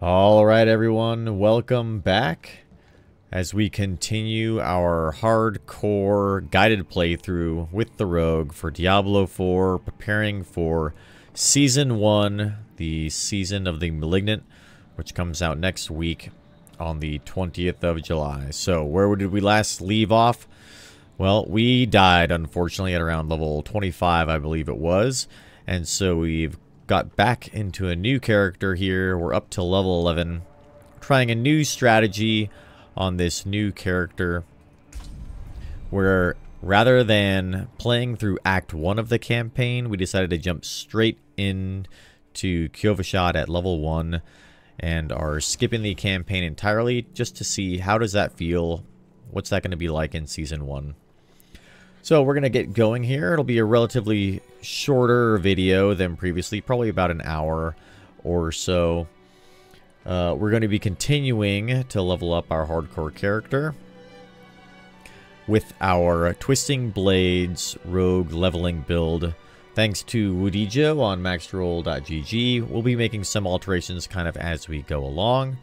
Alright everyone, welcome back as we continue our hardcore guided playthrough with the Rogue for Diablo 4, preparing for Season 1, the Season of the Malignant, which comes out next week on the 20th of July. So, where did we last leave off? Well, we died, unfortunately, at around level 25, I believe it was, and so we've got back into a new character here. We're up to level 11, trying a new strategy on this new character where rather than playing through Act 1 of the campaign, we decided to jump straight in to Kyovashad at level 1 and are skipping the campaign entirely just to see how does that feel, what's that going to be like in Season 1. So we're going to get going here. It'll be a relatively shorter video than previously, probably about an hour or so. We're going to be continuing to level up our hardcore character with our Twisting Blades Rogue leveling build. Thanks to Wudijo on maxroll.gg. We'll be making some alterations kind of as we go along.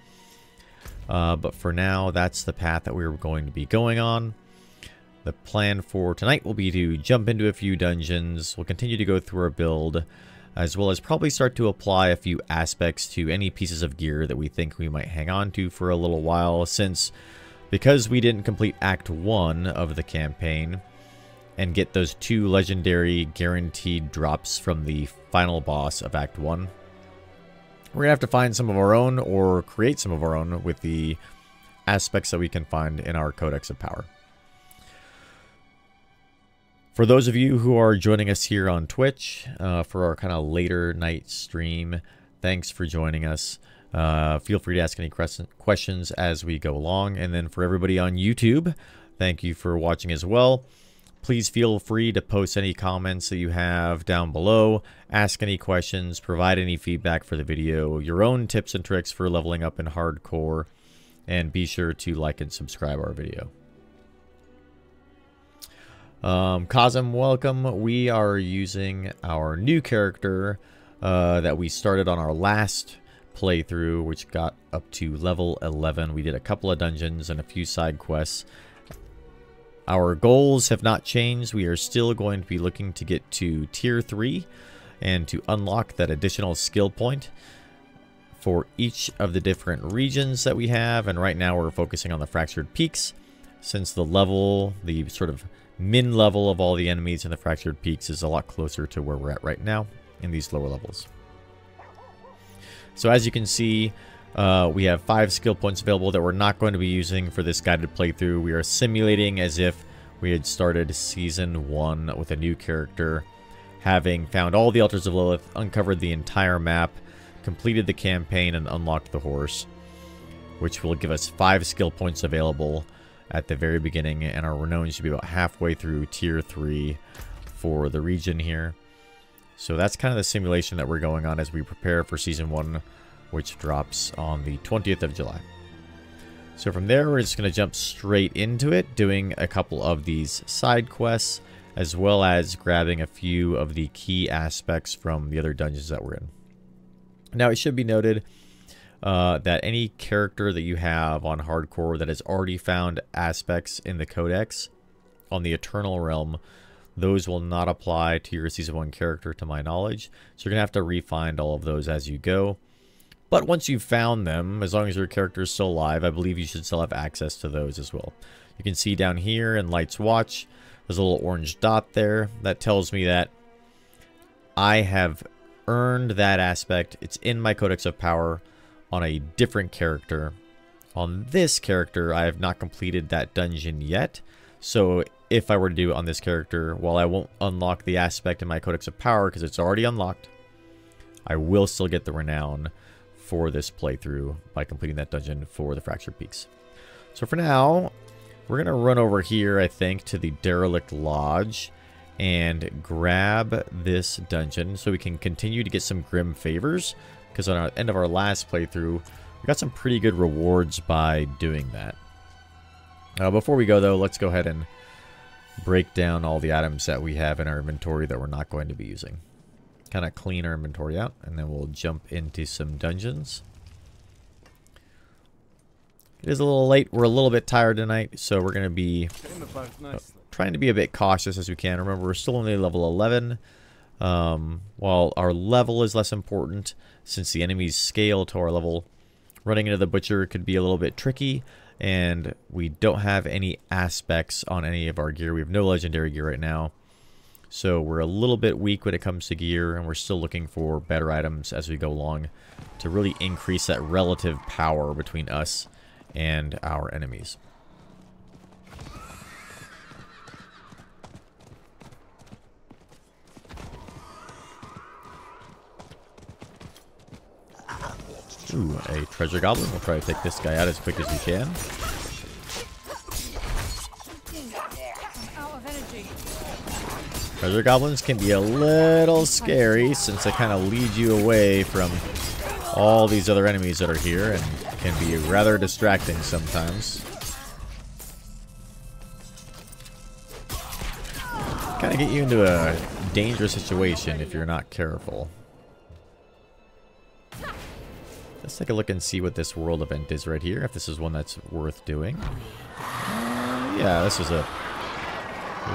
But for now, that's the path that we're going to be going on. The plan for tonight will be to jump into a few dungeons. We'll continue to go through our build, as well as probably start to apply a few aspects to any pieces of gear that we think we might hang on to for a little while, because we didn't complete Act 1 of the campaign and get those 2 legendary guaranteed drops from the final boss of Act 1. We're going to have to find some of our own or create some of our own with the aspects that we can find in our Codex of Power. For those of you who are joining us here on Twitch for our kind of later night stream, thanks for joining us. Feel free to ask any questions as we go along. And then for everybody on YouTube, thank you for watching as well. Please feel free to post any comments that you have down below, ask any questions, provide any feedback for the video, your own tips and tricks for leveling up in hardcore, and be sure to like and subscribe our video. Kazim, welcome. We are using our new character that we started on our last playthrough, which got up to level 11. We did a couple of dungeons and a few side quests. Our goals have not changed. We are still going to be looking to get to tier 3 and to unlock that additional skill point for each of the different regions that we have. And right now we're focusing on the Fractured Peaks, since the level, the sort of min level of all the enemies in the Fractured Peaks is a lot closer to where we're at right now in these lower levels. So as you can see, we have 5 skill points available that we're not going to be using for this guided playthrough. We are simulating as if we had started Season 1 with a new character, having found all the Altars of Lilith, uncovered the entire map, completed the campaign, and unlocked the horse, which will give us 5 skill points available at the very beginning, and our renown should be about halfway through tier 3 for the region here. So that's kind of the simulation that we're going on as we prepare for Season 1, which drops on the 20th of July. So from there, we're just going to jump straight into it, doing a couple of these side quests, as well as grabbing a few of the key aspects from the other dungeons that we're in. Now, it should be noted that any character that you have on hardcore that has already found aspects in the Codex on the Eternal Realm, those will not apply to your Season 1 character to my knowledge. So you're going to have to re-find all of those as you go. But once you've found them, as long as your character is still alive, I believe you should still have access to those as well. You can see down here in Light's Watch, there's a little orange dot there. That tells me that I have earned that aspect. It's in my Codex of Power on a different character. On this character, I have not completed that dungeon yet. So if I were to do it on this character, while I won't unlock the aspect in my Codex of Power because it's already unlocked, I will still get the renown for this playthrough by completing that dungeon for the Fractured Peaks. So for now, we're going to run over here, I think, to the Derelict Lodge and grab this dungeon so we can continue to get some Grim Favors, because on the end of our last playthrough, we got some pretty good rewards by doing that. Before we go, though, let's go ahead and break down all the items that we have in our inventory that we're not going to be using. Kind of clean our inventory out, and then we'll jump into some dungeons. It is a little late. We're a little bit tired tonight, so we're going to be trying to be a bit cautious as we can. Remember, we're still only level 11. While our level is less important, since the enemies scale to our level, running into the butcher could be a little bit tricky, and we don't have any aspects on any of our gear. We have no legendary gear right now, so we're a little bit weak when it comes to gear, and we're still looking for better items as we go along to really increase that relative power between us and our enemies. Ooh, a treasure goblin. We'll try to take this guy out as quick as we can. Treasure goblins can be a little scary since they kind of lead you away from all these other enemies that are here and can be rather distracting sometimes. Kind of get you into a dangerous situation if you're not careful. Let's take a look and see what this world event is right here, if this is one that's worth doing. Yeah, this is a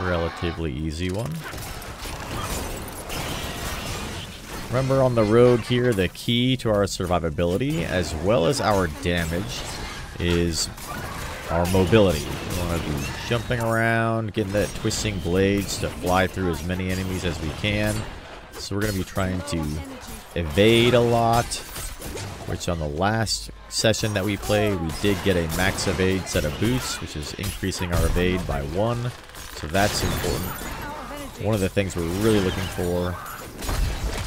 relatively easy one. Remember, on the road here, the key to our survivability, as well as our damage, is our mobility. We want to be jumping around, getting that twisting blades to fly through as many enemies as we can. So we're going to be trying to evade a lot, which on the last session that we played, we did get a max evade set of boots, which is increasing our evade by 1. So that's important. One of the things we're really looking for,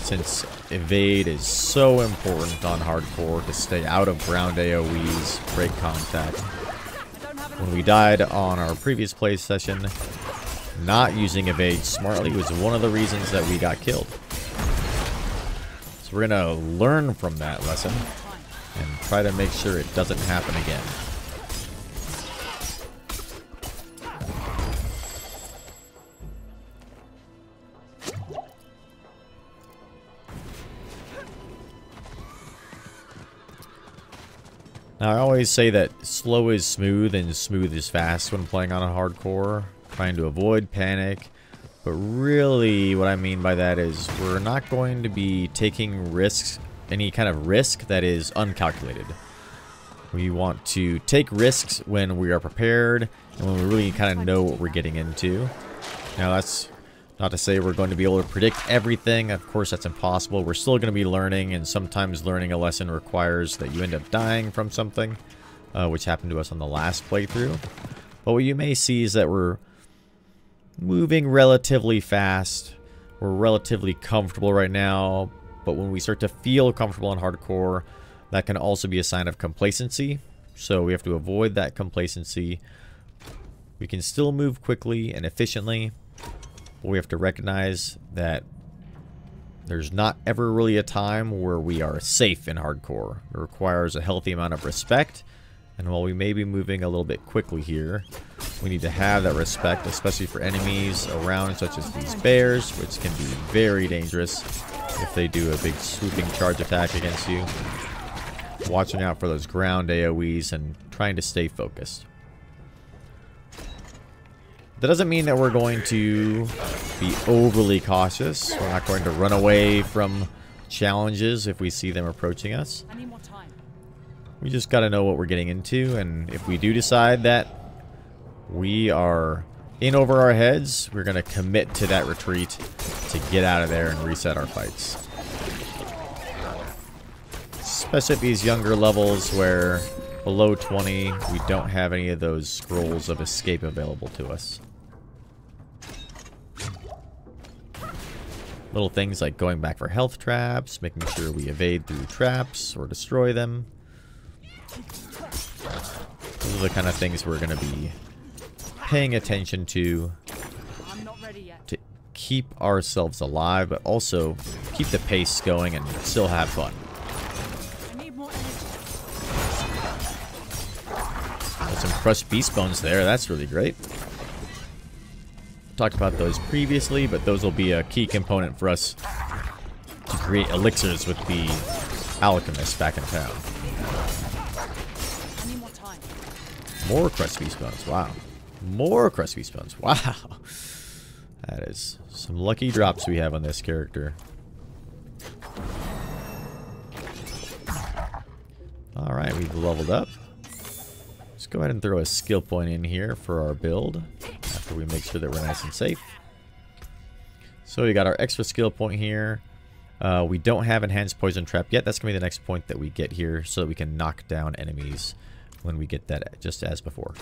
since evade is so important on hardcore to stay out of ground AoEs, break contact. When we died on our previous play session, not using evade smartly was one of the reasons that we got killed. So we're going to learn from that lesson and try to make sure it doesn't happen again. Now, I always say that slow is smooth and smooth is fast when playing on a hardcore, trying to avoid panic. But really, what I mean by that is we're not going to be taking risks, any kind of risk that is uncalculated. We want to take risks when we are prepared and when we really kind of know what we're getting into. Now, that's not to say we're going to be able to predict everything. Of course, that's impossible. We're still going to be learning, and sometimes learning a lesson requires that you end up dying from something, which happened to us on the last playthrough. But what you may see is that we're moving relatively fast. We're relatively comfortable right now, but when we start to feel comfortable in hardcore, that can also be a sign of complacency. So we have to avoid that complacency. We can still move quickly and efficiently, but we have to recognize that there's not ever really a time where we are safe in hardcore. It requires a healthy amount of respect, and while we may be moving a little bit quickly here, we need to have that respect, especially for enemies around, such as these bears, which can be very dangerous if they do a big swooping charge attack against you. Watching out for those ground AoEs and trying to stay focused. That doesn't mean that we're going to be overly cautious. We're not going to run away from challenges if we see them approaching us. We just got to know what we're getting into, and if we do decide that we are in over our heads, we're going to commit to that retreat to get out of there and reset our fights. Especially at these younger levels where below 20, we don't have any of those scrolls of escape available to us. Little things like going back for health traps, making sure we evade through traps or destroy them. Those are the kind of things we're going to be paying attention to keep ourselves alive, but also keep the pace going and still have fun. Got some crushed beast bones there. That's really great. Talked about those previously, but those will be a key component for us to create elixirs with the alchemist back in town. More crusty bones. Wow. More crusty bones. Wow. That is some lucky drops we have on this character. Alright, we've leveled up. Let's go ahead and throw a skill point in here for our build after we make sure that we're nice and safe. So we got our extra skill point here. We don't have enhanced poison trap yet. That's going to be the next point that we get here so that we can knock down enemies when we get that, just as before.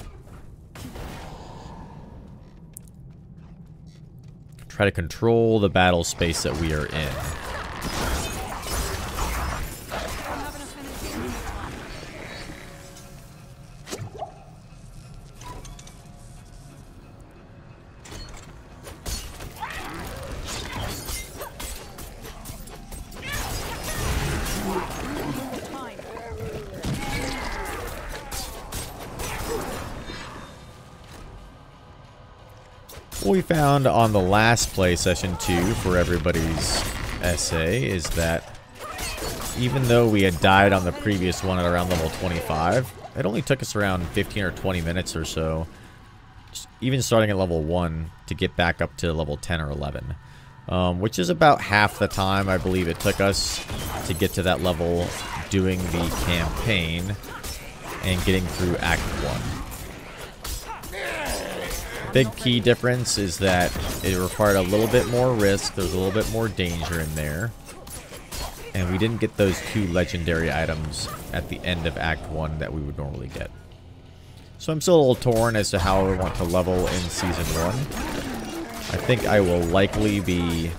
Try to control the battle space that we are in. What we found on the last play, session 2, for everybody's essay, is that even though we had died on the previous one at around level 25, it only took us around 15 or 20 minutes or so, even starting at level 1, to get back up to level 10 or 11. Which is about half the time I believe it took us to get to that level doing the campaign and getting through Act 1. Big key difference is that it required a little bit more risk. There was a little bit more danger in there. And we didn't get those 2 legendary items at the end of Act 1 that we would normally get. So I'm still a little torn as to how I want to level in Season 1. I think I will likely be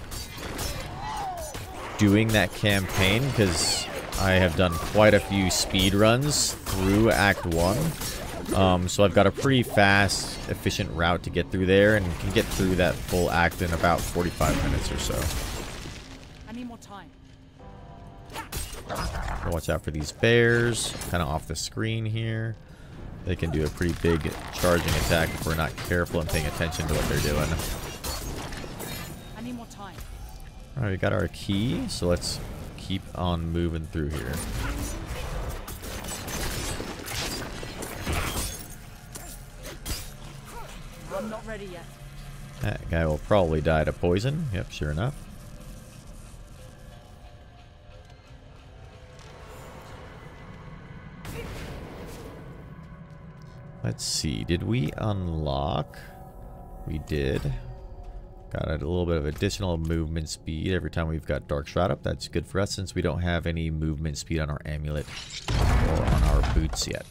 doing that campaign because I have done quite a few speed runs through Act 1. So I've got a pretty fast, efficient route to get through there and can get through that full act in about 45 minutes or so. I need more time. Watch out for these bears, kind of off the screen here. They can do a pretty big charging attack if we're not careful and paying attention to what they're doing. I need more time. Alright, we got our key, so let's keep on moving through here. I'm not ready yet. That guy will probably die to poison. Yep, sure enough. Let's see. Did we unlock? We did. Got a little bit of additional movement speed every time we've got Dark Shroud up. That's good for us since we don't have any movement speed on our amulet or on our boots yet.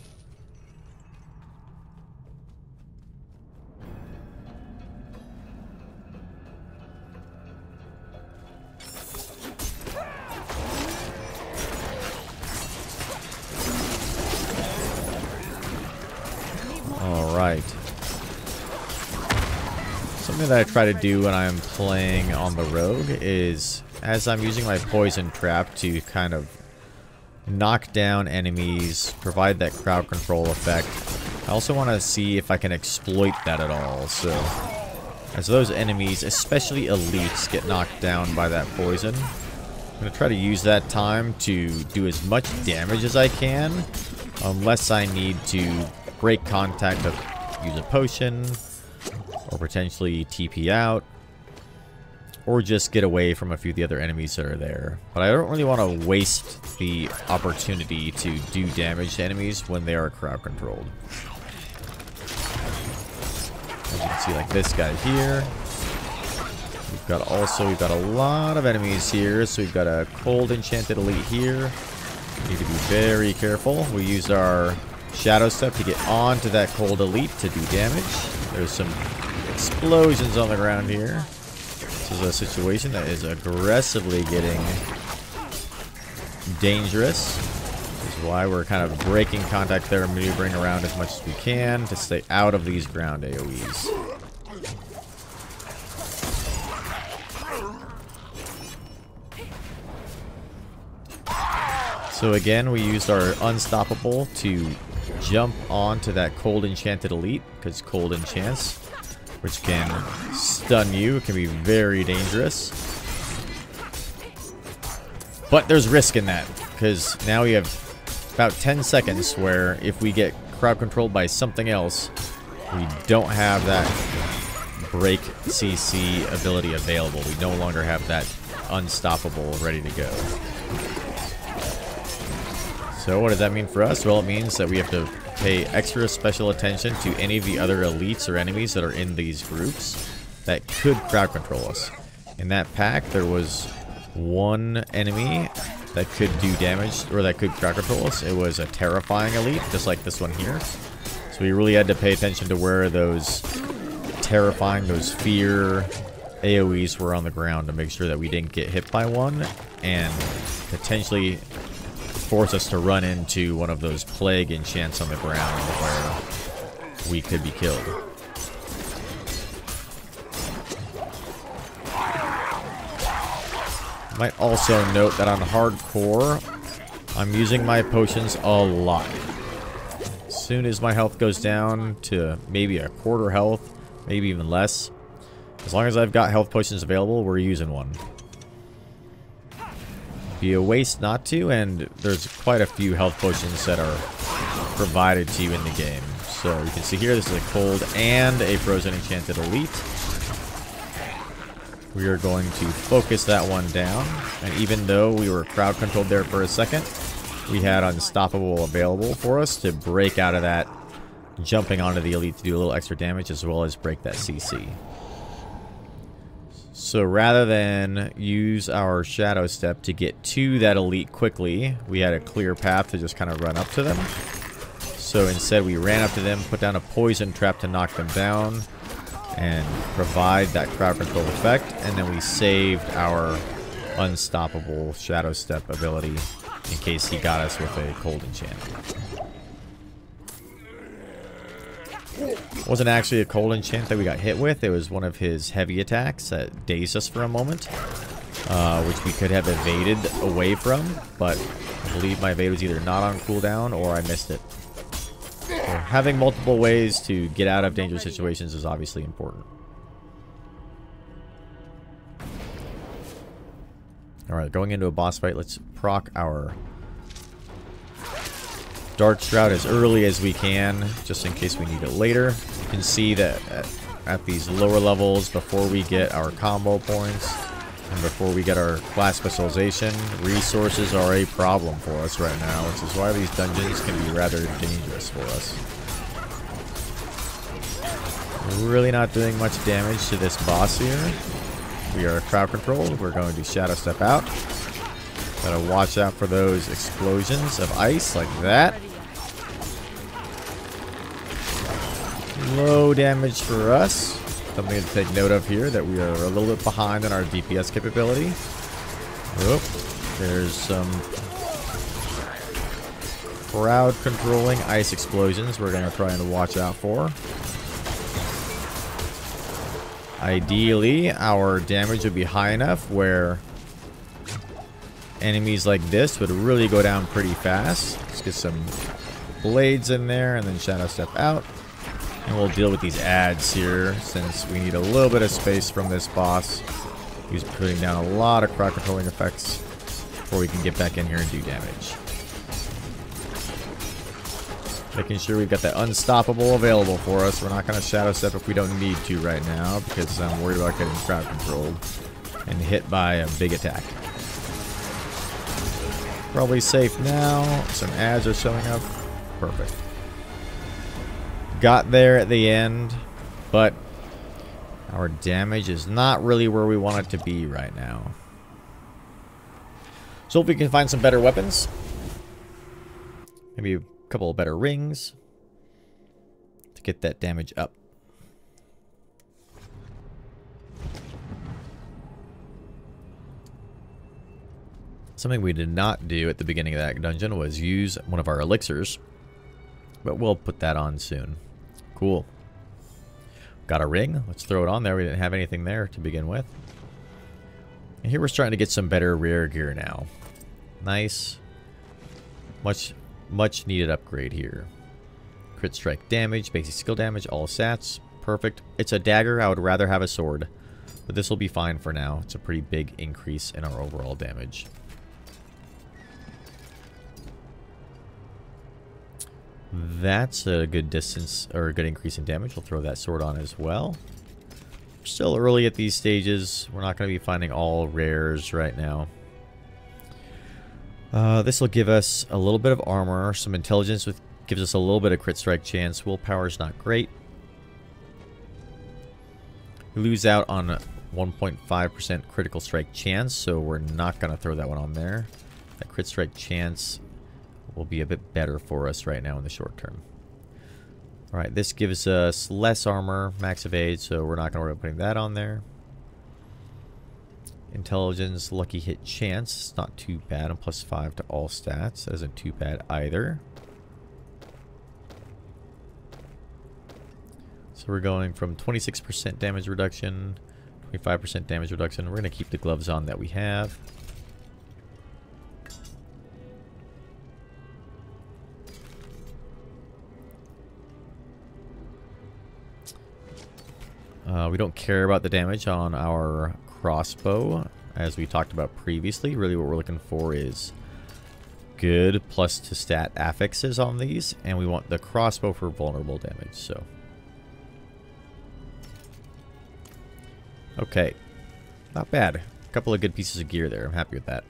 Alright. Something that I try to do when I'm playing on the rogue is, as I'm using my poison trap to kind of knock down enemies, provide that crowd control effect, I also want to see if I can exploit that at all. So, as those enemies, especially elites, get knocked down by that poison, I'm going to try to use that time to do as much damage as I can, unless I need to break contact to use a potion, or potentially TP out, or just get away from a few of the other enemies that are there. But I don't really want to waste the opportunity to do damage to enemies when they are crowd controlled. As you can see, like this guy here. We've got a lot of enemies here. So we've got a cold enchanted elite here. Need to be very careful. We used our shadow step to get onto that cold elite to do damage. There's some explosions on the ground here. This is a situation that is aggressively getting dangerous. This is why we're kind of breaking contact there and maneuvering around as much as we can to stay out of these ground AoEs. So again, we used our unstoppable to jump onto that cold enchanted elite, because cold enchants, which can stun you, can be very dangerous. But there's risk in that, because now we have about 10 seconds where if we get crowd controlled by something else, we don't have that break CC ability available. We no longer have that unstoppable ready to go. So what does that mean for us? Well, it means that we have to pay extra special attention to any of the other elites or enemies that are in these groups that could crowd control us. In that pack, there was one enemy that could do damage, or that could crowd control us. It was a terrifying elite, just like this one here. So we really had to pay attention to where those terrifying, those fear AoEs were on the ground to make sure that we didn't get hit by one and potentially force us to run into one of those plague enchants on the ground where we could be killed. Might also note that on hardcore, I'm using my potions a lot. As soon as my health goes down to maybe a quarter health, maybe even less, as long as I've got health potions available, we're using one. Be a waste not to, and there's quite a few health potions that are provided to you in the game. So you can see here, this is a cold and a frozen enchanted elite. We are going to focus that one down, and even though we were crowd controlled there for a second, we had unstoppable available for us to break out of that, jumping onto the elite to do a little extra damage as well as break that CC. So rather than use our Shadow Step to get to that elite quickly, we had a clear path to just kind of run up to them. So instead we ran up to them, put down a poison trap to knock them down, and provide that crowd control effect, and then we saved our unstoppable Shadow Step ability in case he got us with a cold enchant. It wasn't actually a cold enchant that we got hit with. It was one of his heavy attacks that dazed us for a moment, which we could have evaded away from, but I believe my evade was either not on cooldown or I missed it. So having multiple ways to get out of dangerous situations is obviously important. Alright, going into a boss fight, let's proc our Dark Shroud as early as we can, just in case we need it later. You can see that at these lower levels, before we get our combo points, and before we get our class specialization, resources are a problem for us right now, which is why these dungeons can be rather dangerous for us. We're really not doing much damage to this boss here. We are crowd controlled. We're going to Shadow Step out. Gotta watch out for those explosions of ice like that. Low damage for us. Something to take note of here, that we are a little bit behind on our DPS capability. Oop, there's some crowd controlling ice explosions we're going to try and watch out for. Ideally, our damage would be high enough where enemies like this would really go down pretty fast. Let's get some blades in there and then Shadow Step out. And we'll deal with these adds here, since we need a little bit of space from this boss. He's putting down a lot of crowd controlling effects before we can get back in here and do damage. Making sure we've got the unstoppable available for us. We're not going to Shadow Step if we don't need to right now, because I'm worried about getting crowd controlled and hit by a big attack. Probably safe now. Some adds are showing up. Perfect. Got there at the end, but our damage is not really where we want it to be right now. So if we can find some better weapons, maybe a couple of better rings to get that damage up. Something we did not do at the beginning of that dungeon was use one of our elixirs, but we'll put that on soon. Cool. Got a ring. Let's throw it on there. We didn't have anything there to begin with. And here we're starting to get some better rear gear now. Nice. Much needed upgrade here. Crit strike damage, basic skill damage, all stats. Perfect. It's a dagger. I would rather have a sword, but this will be fine for now. It's a pretty big increase in our overall damage. That's a good distance, or a good increase in damage. We'll throw that sword on as well. We're still early at these stages. We're not going to be finding all rares right now. This will give us a little bit of armor, some intelligence, which gives us a little bit of crit strike chance. Willpower's not great. We lose out on 1.5% critical strike chance, so we're not going to throw that one on there. That crit strike chance will be a bit better for us right now in the short term. Alright, this gives us less armor, max evade, so we're not going to worry about putting that on there. Intelligence, lucky hit chance, it's not too bad, and +5 to all stats. That isn't too bad either. So we're going from 26% damage reduction, 25% damage reduction. We're going to keep the gloves on that we have. We don't care about the damage on our crossbow, as we talked about previously. Really what we're looking for is good plus to stat affixes on these, and we want the crossbow for vulnerable damage. So okay, not bad. A couple of good pieces of gear there. I'm happy with that.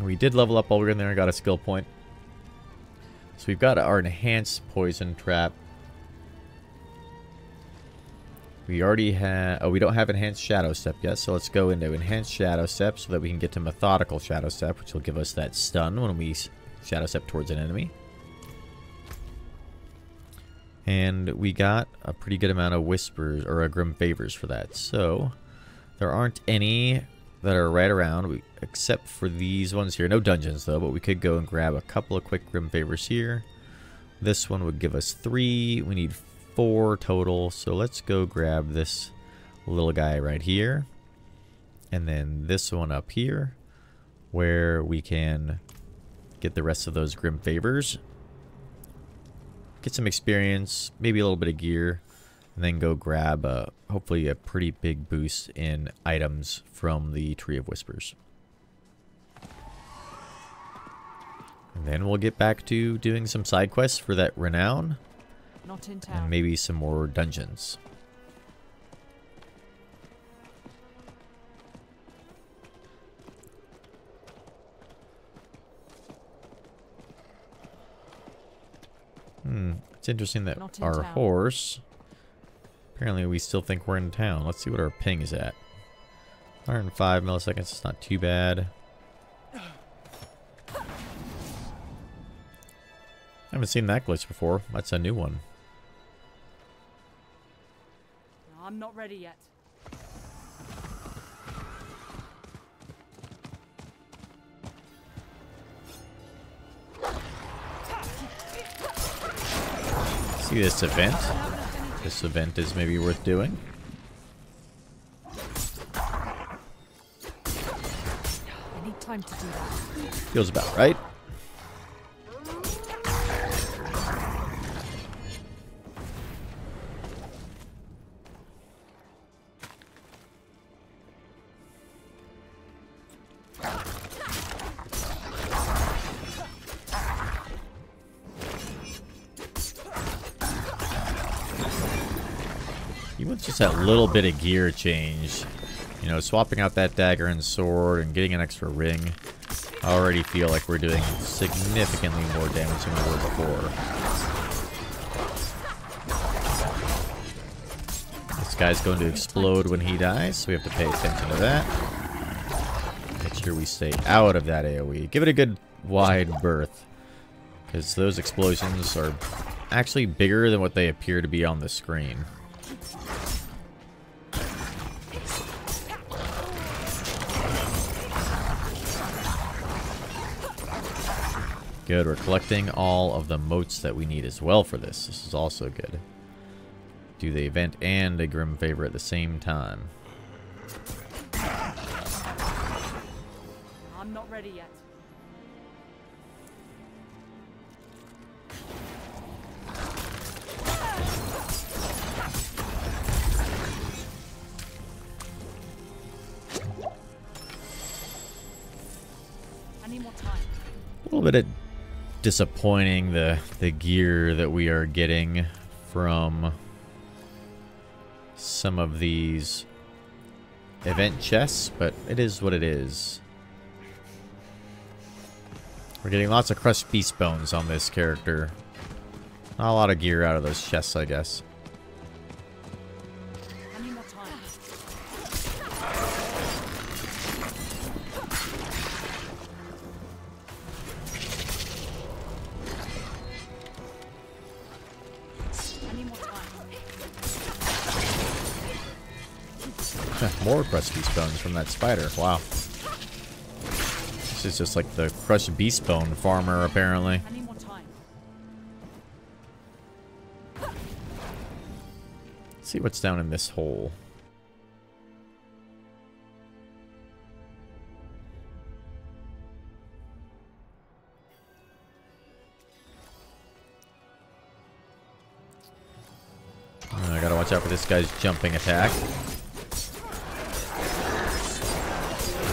We did level up while we were in there and got a skill point. So we've got our enhanced poison trap. We already have... Oh, we don't have enhanced shadow step yet, so let's go into enhanced shadow step so that we can get to methodical shadow step, which will give us that stun when we shadow step towards an enemy. And we got a pretty good amount of whispers, or grim favors for that. So there aren't any that are right around, except for these ones here. No dungeons though, but we could go and grab a couple of quick grim favors here. This one would give us 3. We need 4 total, so let's go grab this little guy right here, and then this one up here, where we can get the rest of those grim favors, get some experience, maybe a little bit of gear, and then go grab hopefully a pretty big boost in items from the Tree of Whispers. And then we'll get back to doing some side quests for that renown. Not in town. And maybe some more dungeons. It's interesting that our horse... Apparently we still think we're in town. Let's see what our ping is at. 105 milliseconds, it's not too bad. I haven't seen that glitch before. That's a new one. I'm not ready yet. See this event? This event is maybe worth doing. I need time to do that. Feels about right. Even just that little bit of gear change, you know, swapping out that dagger and sword and getting an extra ring, I already feel like we're doing significantly more damage than we were before. This guy's going to explode when he dies, so we have to pay attention to that. Make sure we stay out of that AoE. Give it a good wide berth, because those explosions are actually bigger than what they appear to be on the screen. Good, we're collecting all of the motes that we need as well for this. This is also good. Do the event and a grim favor at the same time. I'm not ready yet. disappointing, the gear that we are getting from some of these event chests, but it is what it is. We're getting lots of crushed beast bones on this character. Not a lot of gear out of those chests, I guess. Any more time? Any more time? More crushed beast bones from that spider. Wow. This is just like the crushed beast bone farmer, apparently. Any more time? Let's see what's down in this hole. I gotta watch out for this guy's jumping attack.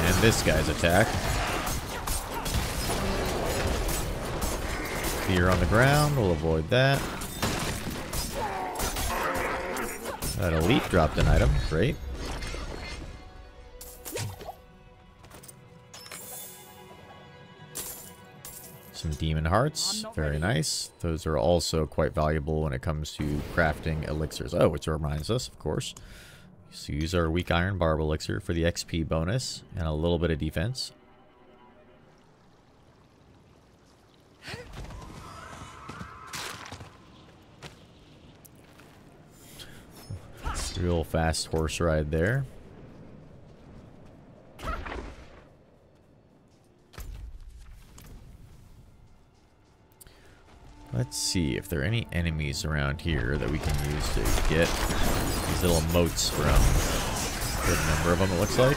And this guy's attack. Fear on the ground, we'll avoid that. That elite dropped an item, great. Some demon hearts, very nice. Those are also quite valuable when it comes to crafting elixirs. Oh, which reminds us, of course. So use our weak iron barb elixir for the XP bonus and a little bit of defense. Real fast horse ride there. Let's see if there are any enemies around here that we can use to get these little motes from. A good number of them, it looks like.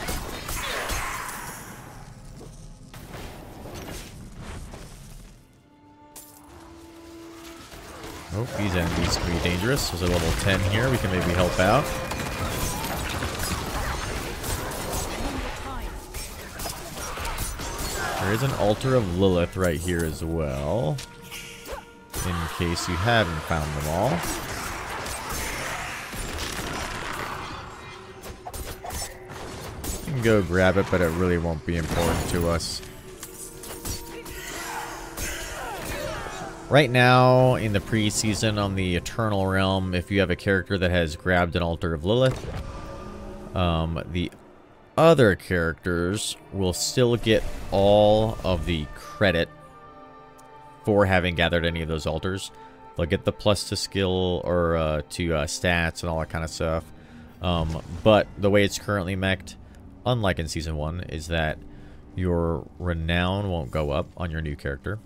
Oh, these enemies can be dangerous. There's a level 10 here. We can maybe help out. There is an altar of Lilith right here as well, in case you haven't found them all. You can go grab it, but it really won't be important to us. Right now, in the pre-season on the Eternal Realm, if you have a character that has grabbed an Altar of Lilith, the other characters will still get all of the credit for having gathered any of those altars. They'll get the plus to skill or to stats and all that kind of stuff. But the way it's currently mech'd, unlike in Season 1, is that your renown won't go up on your new character.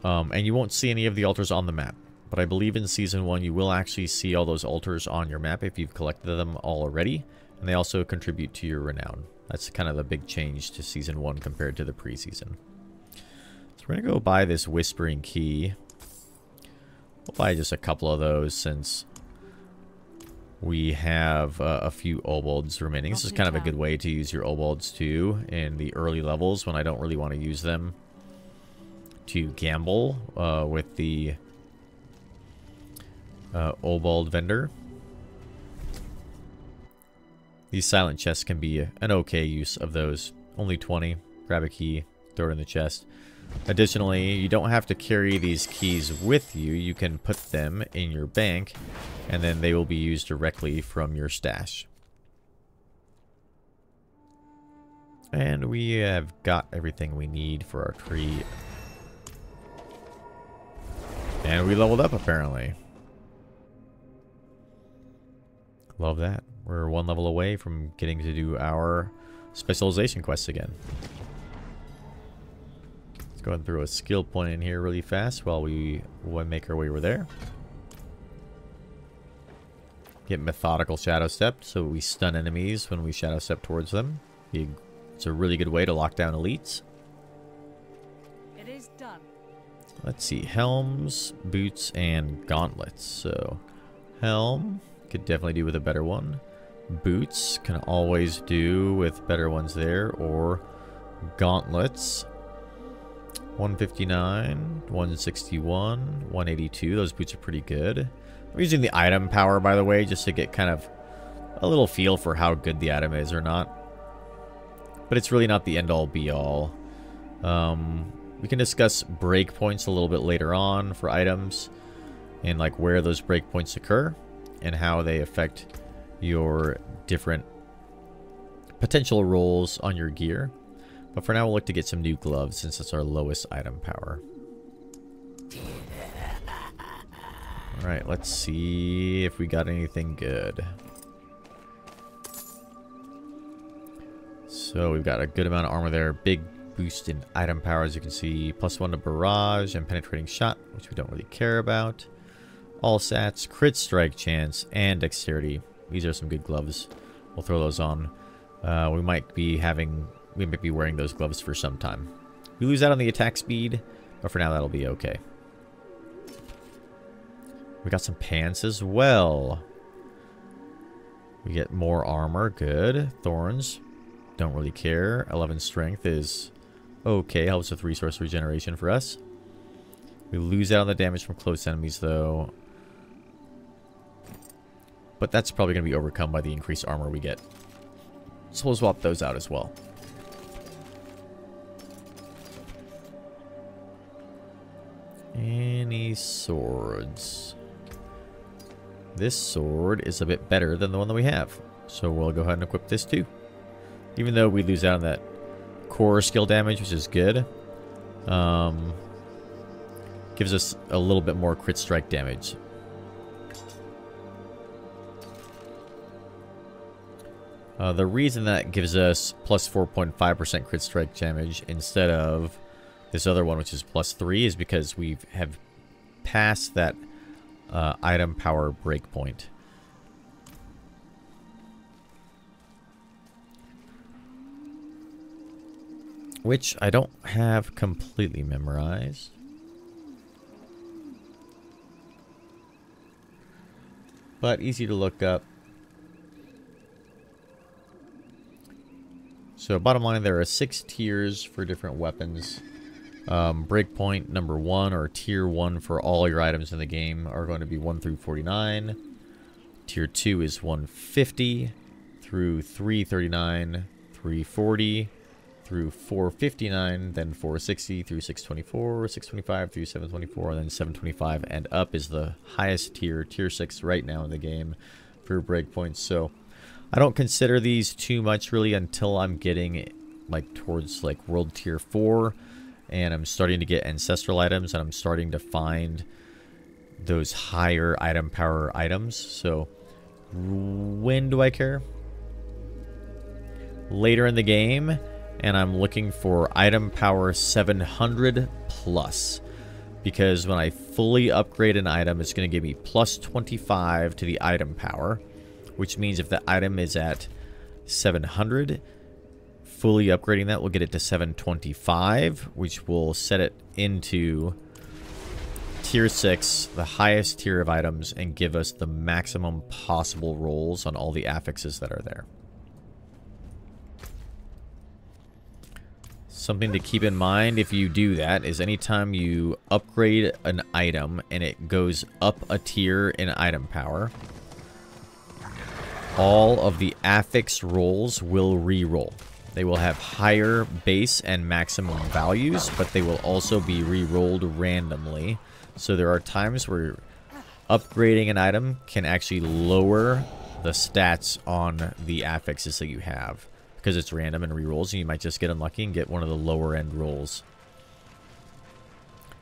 And you won't see any of the altars on the map. But I believe in Season 1 you will actually see all those altars on your map if you've collected them all already. And they also contribute to your renown. That's kind of the big change to Season 1 compared to the pre-season. So we're going to go buy this Whispering Key. We'll buy just a couple of those since we have a few obols remaining. This is kind of a good way to use your obols too in the early levels when I don't really want to use them to gamble with the Obald vendor. These silent chests can be an okay use of those. Only 20. Grab a key, throw it in the chest. Additionally, you don't have to carry these keys with you. You can put them in your bank, and then they will be used directly from your stash. And we have got everything we need for our tree. And we leveled up, apparently. Love that. We're one level away from getting to do our specialization quests again. Let's go ahead and throw a skill point in here really fast while we make our way over there. Get methodical shadow step, so we stun enemies when we shadow step towards them. It's a really good way to lock down elites. It is done. Let's see, helms, boots, and gauntlets. So, helm could definitely do with a better one. Boots can always do with better ones there, or gauntlets. 159, 161, 182. Those boots are pretty good. I'm using the item power, by the way, just to get kind of a little feel for how good the item is or not. But it's really not the end-all, be-all. We can discuss breakpoints a little bit later on for items, and like where those breakpoints occur, and how they affect your different potential rolls on your gear. But for now, we'll look to get some new gloves, since it's our lowest item power. Alright, let's see if we got anything good. So we've got a good amount of armor there. Big boost in item power, as you can see. +1 to barrage and penetrating shot, which we don't really care about. All stats, crit strike chance, and dexterity. These are some good gloves. We'll throw those on. We might be wearing those gloves for some time. We lose out on the attack speed, but for now that'll be okay. We got some pants as well. We get more armor, good. Thorns, don't really care. 11 strength is okay, helps with resource regeneration for us. We lose out on the damage from close enemies though. But that's probably going to be overcome by the increased armor we get. So we'll swap those out as well. Any swords? This sword is a bit better than the one that we have. So we'll go ahead and equip this too. Even though we lose out on that core skill damage, which is good. Gives us a little bit more crit strike damage. The reason that gives us plus 4.5% crit strike damage instead of this other one, which is +3, is because we have passed that item power breakpoint. Which I don't have completely memorized. But easy to look up. So bottom line, there are 6 tiers for different weapons. Breakpoint number 1, or tier 1 for all your items in the game, are going to be 1 through 49. Tier 2 is 150 through 339, 340 through 459, then 460 through 624, 625 through 724, and then 725 and up is the highest tier, tier 6 right now in the game for breakpoints. So I don't consider these too much really until I'm getting like towards like world tier 4 and I'm starting to get ancestral items and I'm starting to find those higher item power items. So when do I care? Later in the game, and I'm looking for item power 700 plus, because when I fully upgrade an item, it's going to give me plus 25 to the item power, which means if the item is at 700, fully upgrading that will get it to 725, which will set it into tier 6, the highest tier of items, and give us the maximum possible rolls on all the affixes that are there. Something to keep in mind if you do that is anytime you upgrade an item and it goes up a tier in item power, all of the affix rolls will re-roll. They will have higher base and maximum values, but they will also be re-rolled randomly. So there are times where upgrading an item can actually lower the stats on the affixes that you have, because it's random and re-rolls, and you might just get unlucky and get one of the lower end rolls.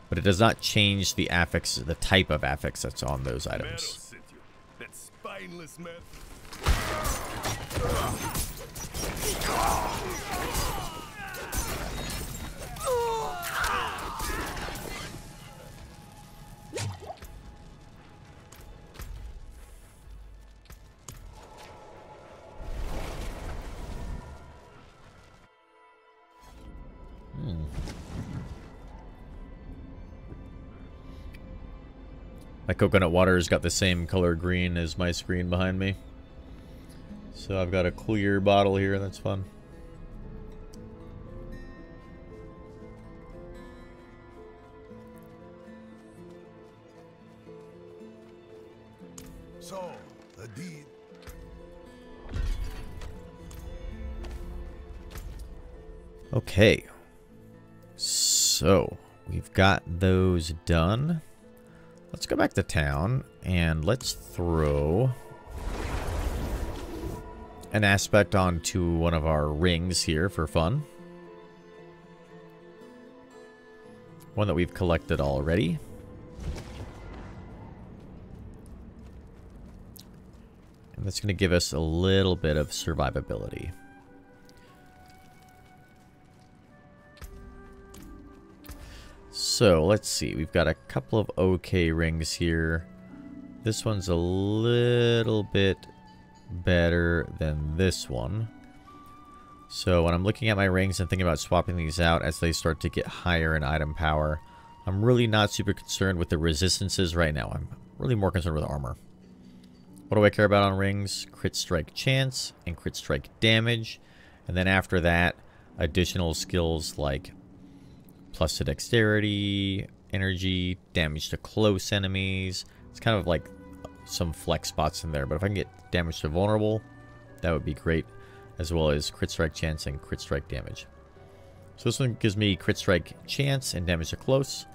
But it does not change the affix, the type of affix that's on those items. That spineless man. My coconut water has got the same color green as my screen behind me. So I've got a clear bottle here, that's fun. A deed. Okay. So, we've got those done. Let's go back to town and let's throw an aspect onto one of our rings here for fun. One that we've collected already. And that's going to give us a little bit of survivability. So, let's see. We've got a couple of okay rings here. This one's a little bit better than this one. So, when I'm looking at my rings and thinking about swapping these out as they start to get higher in item power, I'm really not super concerned with the resistances right now. I'm really more concerned with armor. What do I care about on rings? Crit strike chance and crit strike damage. And then after that, additional skills like plus to dexterity, energy, damage to close enemies. It's kind of like some flex spots in there. But if I can get damage to vulnerable, that would be great. As well as crit strike chance and crit strike damage. So this one gives me crit strike chance and damage to close.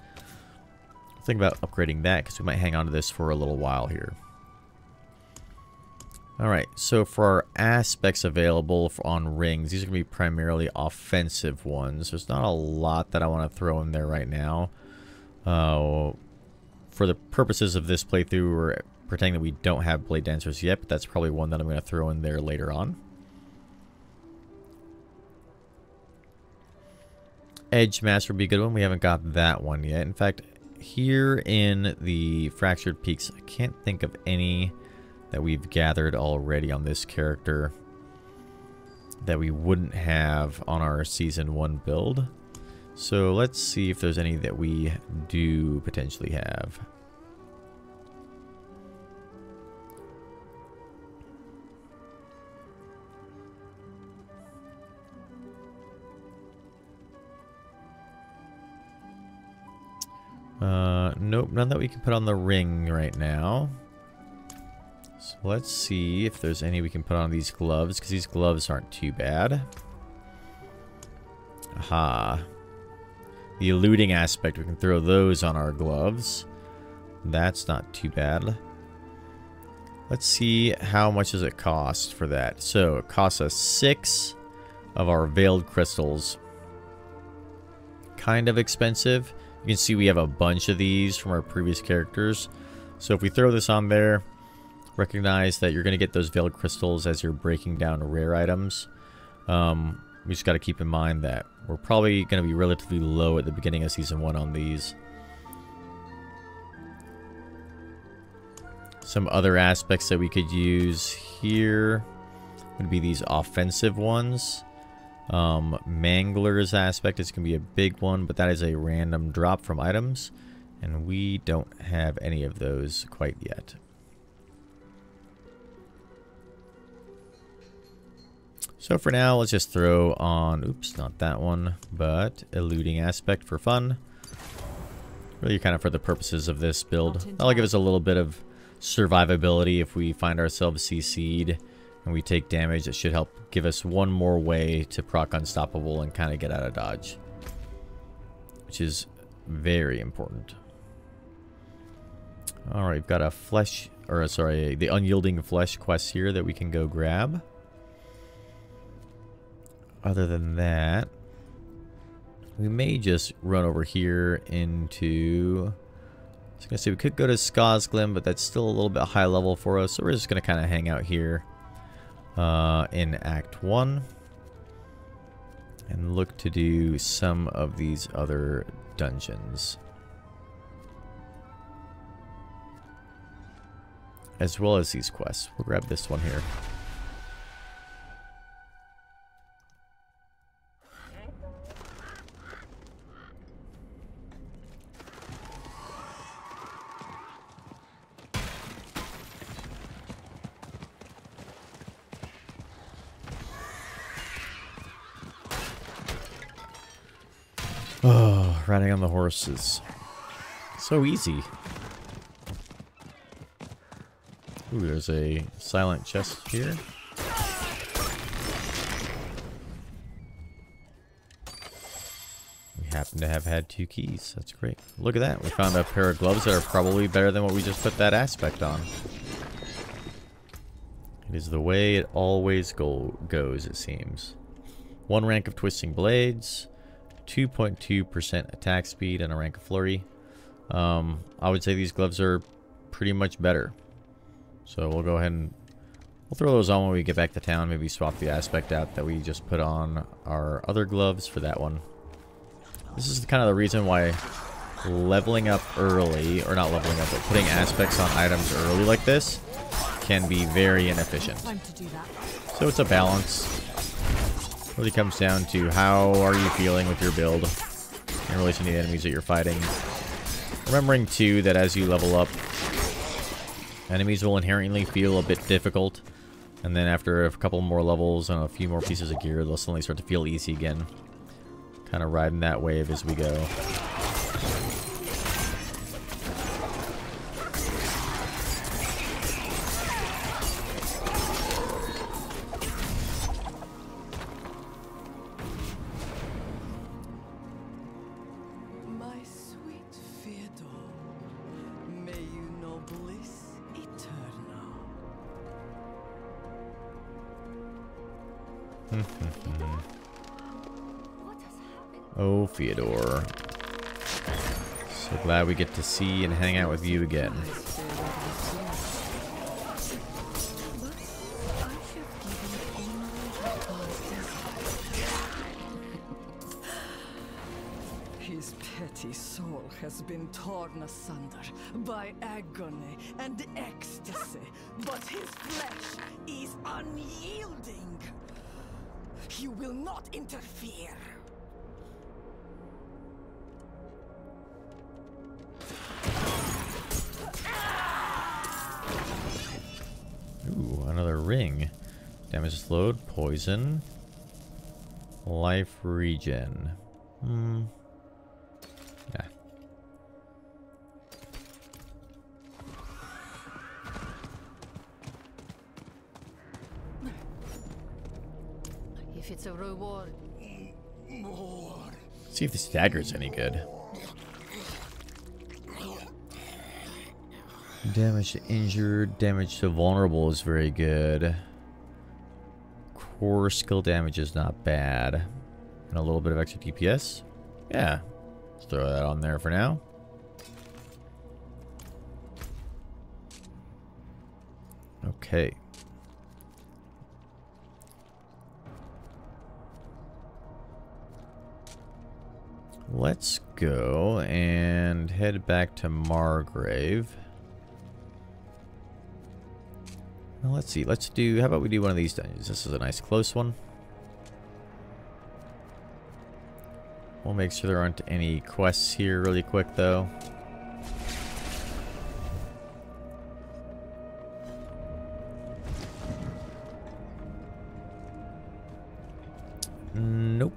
Think about upgrading that because we might hang on to this for a little while here. Alright, so for our aspects available on rings, these are going to be primarily offensive ones. There's not a lot that I want to throw in there right now. For the purposes of this playthrough, we're pretending that we don't have Blade Dancers yet, but that's probably one that I'm going to throw in there later on. Edge Master would be a good one. We haven't got that one yet. In fact, here in the Fractured Peaks, I can't think of any that we've gathered already on this character that we wouldn't have on our Season 1 build. So let's see if there's any that we do potentially have. Nope, none that we can put on the ring right now. So let's see if there's any we can put on these gloves, because these gloves aren't too bad. Aha. The eluding aspect, we can throw those on our gloves. That's not too bad. Let's see how much does it cost for that. So it costs us 6 of our veiled crystals. Kind of expensive. You can see we have a bunch of these from our previous characters. So if we throw this on there, recognize that you're going to get those veiled crystals as you're breaking down rare items. We just got to keep in mind that we're probably going to be relatively low at the beginning of Season 1 on these. Some other aspects that we could use here would be these offensive ones. Mangler's aspect is going to be a big one, but that is a random drop from items, and we don't have any of those quite yet. So for now, let's just throw on, oops, not that one, but eluding aspect for fun. Really kind of for the purposes of this build. That'll give us a little bit of survivability if we find ourselves CC'd and we take damage. It should help give us one more way to proc unstoppable and kind of get out of dodge, which is very important. Alright, we've got a flesh, or sorry, the unyielding flesh quest here that we can go grab. Other than that, we may just run over here into, I was going to say we could go to Skazglim, but that's still a little bit high level for us, so we're just going to kind of hang out here in Act 1 and look to do some of these other dungeons, as well as these quests. We'll grab this one here. Oh, riding on the horses. So easy. Ooh, there's a silent chest here. We happen to have had 2 keys. That's great. Look at that. We found a pair of gloves that are probably better than what we just put that aspect on. It is the way it always goes, it seems. 1 rank of Twisting Blades, 2.2% attack speed, and a rank of Flurry. I would say these gloves are pretty much better. So we'll go ahead and we'll throw those on when we get back to town. Maybe swap the aspect out that we just put on our other gloves for that one. This is kind of the reason why leveling up early, or not leveling up, but putting aspects on items early like this can be very inefficient. So it's a balance. It really comes down to how are you feeling with your build in relation to the enemies that you're fighting. Remembering too that as you level up, enemies will inherently feel a bit difficult, and then after a couple more levels and a few more pieces of gear, they'll suddenly start to feel easy again. Kind of riding that wave as we go. My sweet Theodore, may you know bliss eternal. Oh, Fyodor. So glad we get to see and hang out with you again. His petty soul has been torn asunder by agony and ecstasy, but his flesh is unyielding. You will not interfere. Ooh, another ring. Damage slowed, poison, life regen. Yeah. If it's a reward. See if this dagger's any good. Damage to injured, damage to vulnerable is very good. Core skill damage is not bad. And a little bit of extra DPS. Yeah. Let's throw that on there for now. Okay. Let's go and head back to Margrave. Well, let's see. Let's do... How about we do one of these dungeons? This is a nice close one. We'll make sure there aren't any quests here really quick, though. Nope.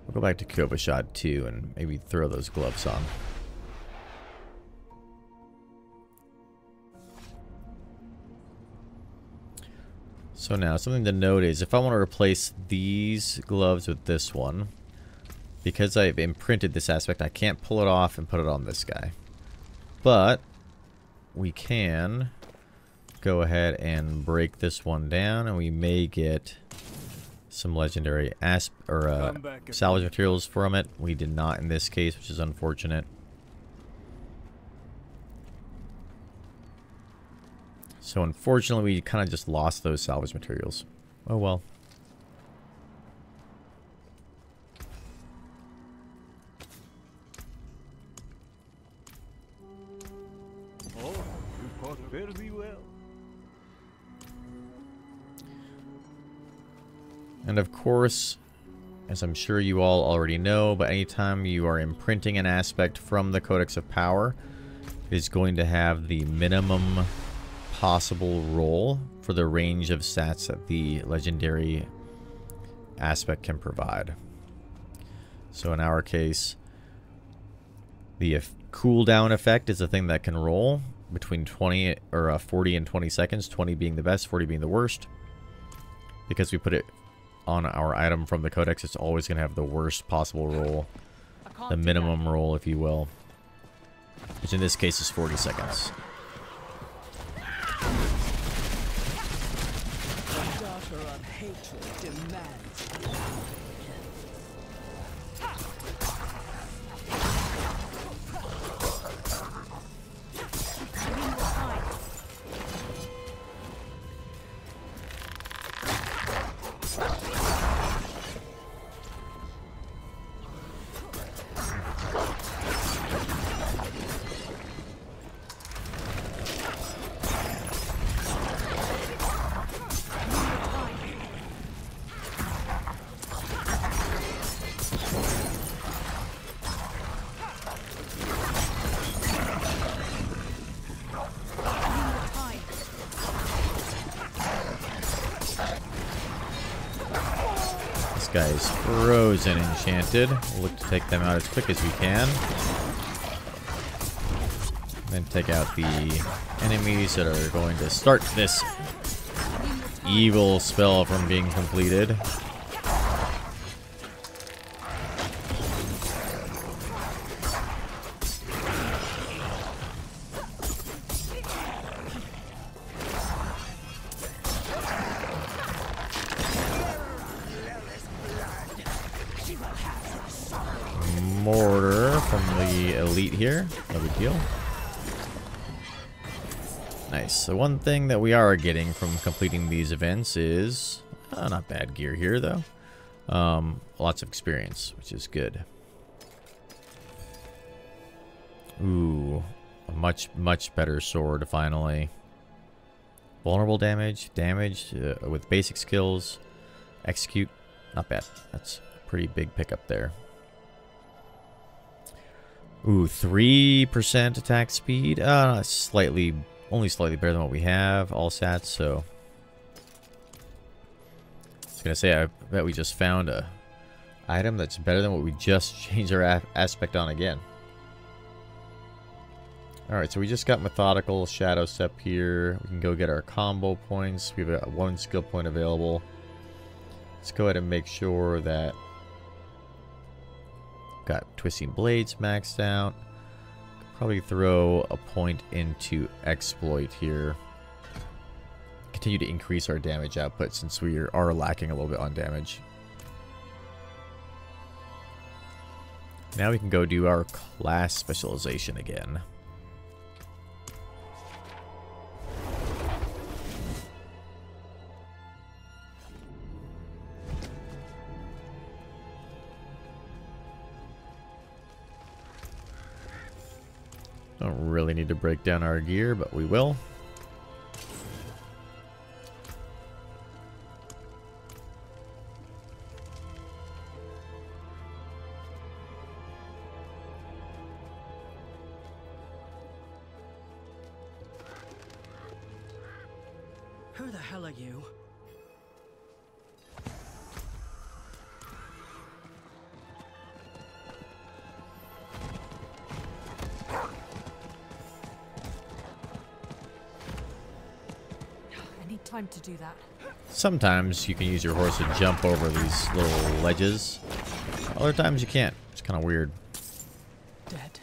We'll go back to Kobashad too and maybe throw those gloves on. So now, something to note is if I want to replace these gloves with this one, because I've imprinted this aspect, I can't pull it off and put it on this guy. But we can go ahead and break this one down, and we may get some legendary salvage materials from it. We did not in this case, which is unfortunate. So unfortunately, we kind of just lost those salvage materials. Oh well. Oh, you fought fairly well. And of course, as I'm sure you all already know, but anytime you are imprinting an aspect from the Codex of Power, it is going to have the minimum possible roll for the range of stats that the legendary aspect can provide. So in our case, the cooldown effect is a thing that can roll between 20 or 40 and 20 seconds, 20 being the best, 40 being the worst. Because we put it on our item from the codex, it's always going to have the worst possible roll, the minimum roll, if you will, which in this case is 40 seconds. The daughter of hatred demands. Guy is frozen enchanted. We'll look to take them out as quick as we can. Then take out the enemies that are going to start this evil spell from being completed. Mortar from the elite here. No big deal. Nice. The one thing that we are getting from completing these events is not bad gear here, though. Lots of experience, which is good. Ooh, a much better sword finally. Vulnerable damage, with basic skills, execute. Not bad. That's a pretty big pickup there. Ooh, 3% attack speed. Only slightly better than what we have. All stats, so. I was gonna say, I bet we just found a item that's better than what we just changed our aspect on again. Alright, so we just got Methodical Shadow Step here. We can go get our combo points. We have one skill point available. Let's go ahead and make sure that got Twisting Blades maxed out. Probably throw a point into Exploit here. Continue to increase our damage output since we are lacking a little bit on damage. Now we can go do our class specialization again. Don't really need to break down our gear, but we will. Who the hell are you? I need time to do that. Sometimes you can use your horse to jump over these little ledges. Other times you can't. It's kind of weird. Dead.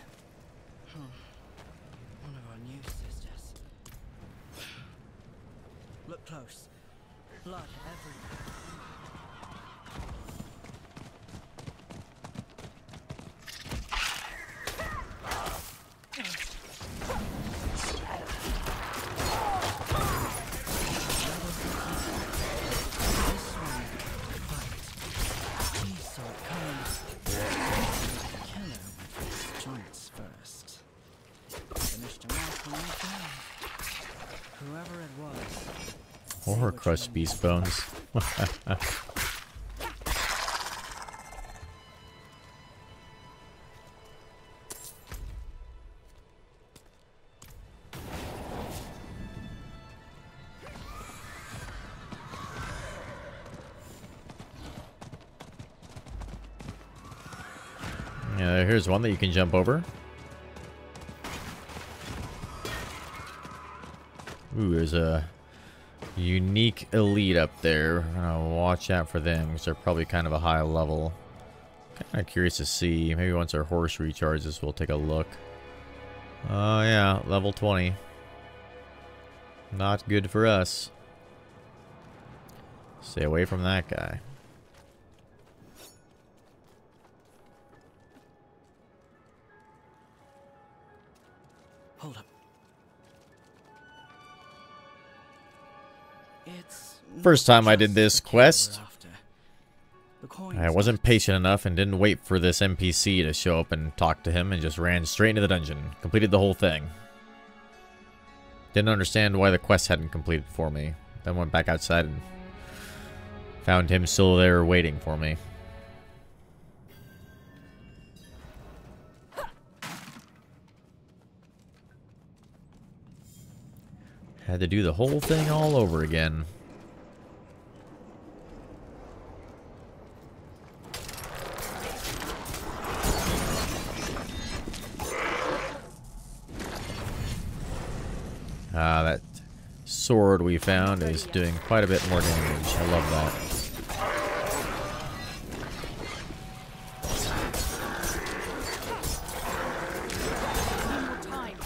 One of our new sisters. Look close. Blood everywhere. Or crushed beast bones. Yeah, here's one that you can jump over. Ooh, there's a unique elite up there. I'm gonna watch out for them because they're probably kind of a high level. Kind of curious to see. Maybe once our horse recharges, we'll take a look. Oh yeah, level 20. Not good for us. Stay away from that guy. Hold up. It's First time I did just this the kid quest, we're after. The coins I wasn't patient enough and didn't wait for this NPC to show up and talk to him and just ran straight into the dungeon. Completed the whole thing. Didn't understand why the quest hadn't completed for me. Then went back outside and found him still there waiting for me. Had to do the whole thing all over again. That sword we found is doing quite a bit more damage. I love that. Time.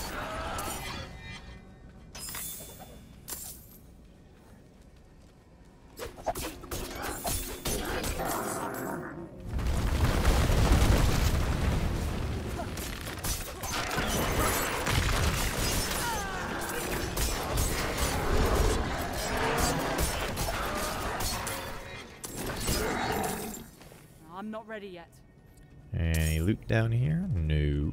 I'm not ready yet. Any loot down here? No.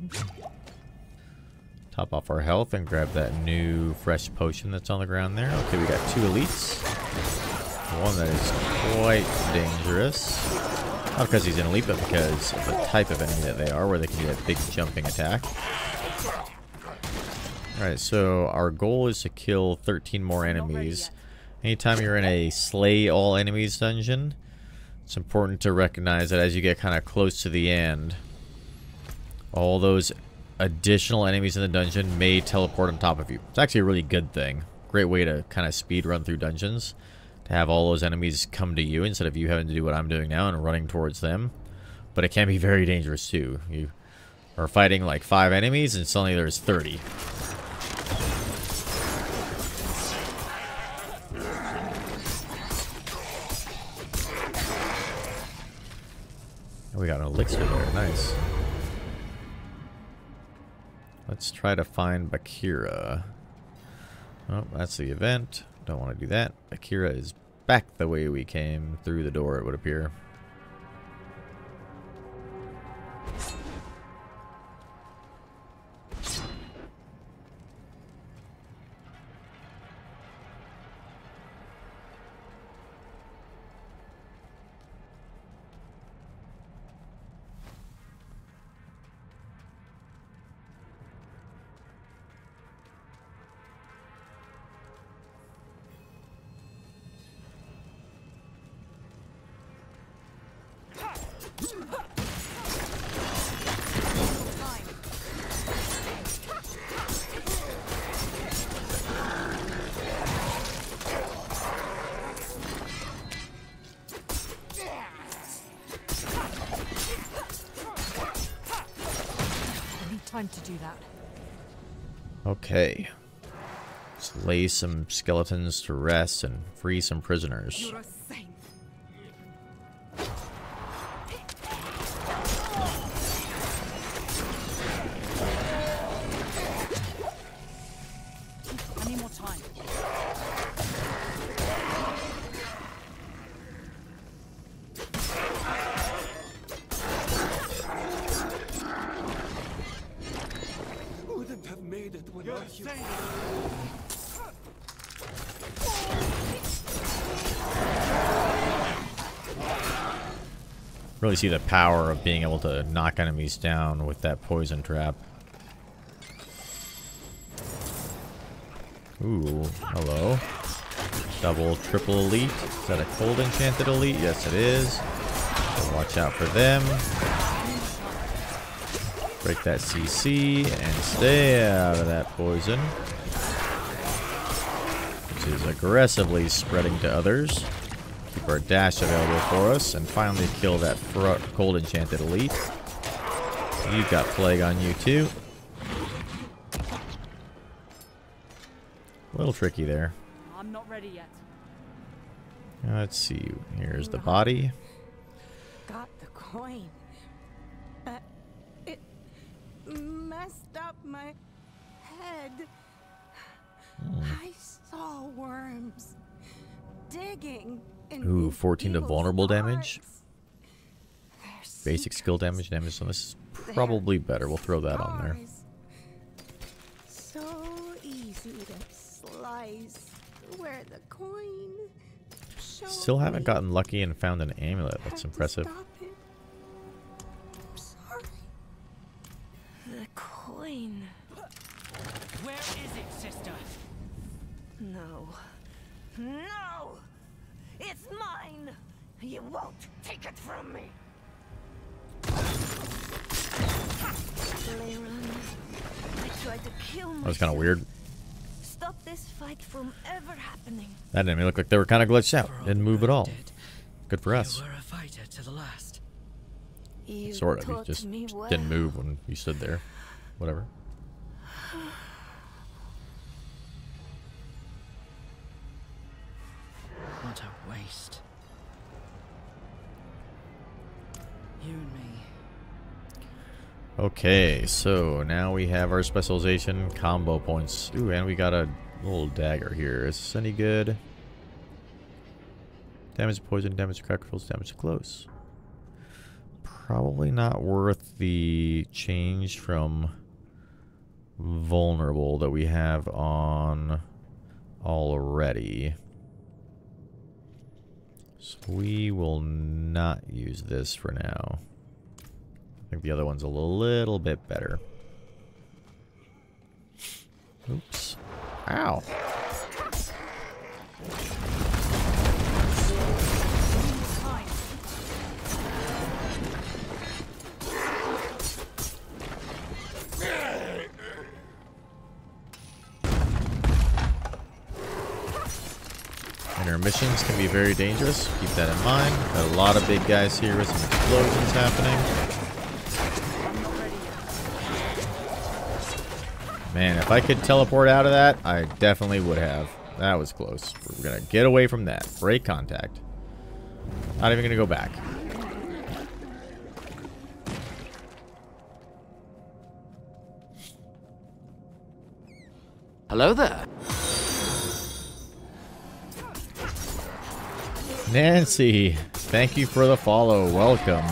Top off our health and grab that new fresh potion that's on the ground there. Okay, we got 2 elites. One that is quite dangerous. Not because he's an elite, but because of the type of enemy that they are, where they can do that big jumping attack. Alright, so our goal is to kill 13 more enemies. Anytime you're in a slay all enemies dungeon, it's important to recognize that as you get kind of close to the end, all those additional enemies in the dungeon may teleport on top of you. It's actually a really good thing. Great way to kind of speed run through dungeons. To have all those enemies come to you instead of you having to do what I'm doing now and running towards them. But it can be very dangerous too. You are fighting like 5 enemies and suddenly there's 30. We got an elixir there, nice. Let's try to find Bakira. Oh, that's the event. Don't want to do that. Bakira is back the way we came through the door, it would appear. Time to do that. Okay. Let's lay some skeletons to rest and free some prisoners. You're a saint. I need more time. Wouldn't have made it without you. Really see the power of being able to knock enemies down with that poison trap. Ooh, hello. Double, triple elite. Is that a cold enchanted elite? Yes, it is. So watch out for them. Break that CC and stay out of that poison. is aggressively spreading to others. Keep our dash available for us, and finally kill that cold enchanted elite. You've got plague on you too. A little tricky there. I'm not ready yet. Let's see. Here's the body. Got the coin, but it messed up my head. I saw worms digging in Ooh, 14 to people's vulnerable damage. hearts. Their Basic skill damage. Damage on this is probably better. We'll throw that on there. So easy to slice. Where the coin. Still haven't gotten lucky and found an amulet. That's impressive. Sorry. The coin. Where is it, sister? No. No! It's mine! You won't take it from me! Leiron, I tried to kill myself. That was kind of weird. Stop this fight from ever happening. That enemy looked like they were kind of glitched out. Didn't move at all. Good for us. You were a fighter to the last. You Sort of. He taught just me well. didn't move when you stood there. Whatever. What a waste. You and me. Okay, so now we have our specialization combo points. Ooh, and we got a little dagger here. Is this any good? Damage to poison, damage to crack rolls, damage to close. Probably not worth the change from vulnerable that we have on already. So we will not use this for now. I think the other one's a little bit better. Oops. Ow. Intermissions can be very dangerous. Keep that in mind. Got a lot of big guys here with some explosions happening. Man, if I could teleport out of that, I definitely would have. That was close. We're going to get away from that. Break contact. Not even going to go back. Hello there. Nancy, thank you for the follow. Welcome.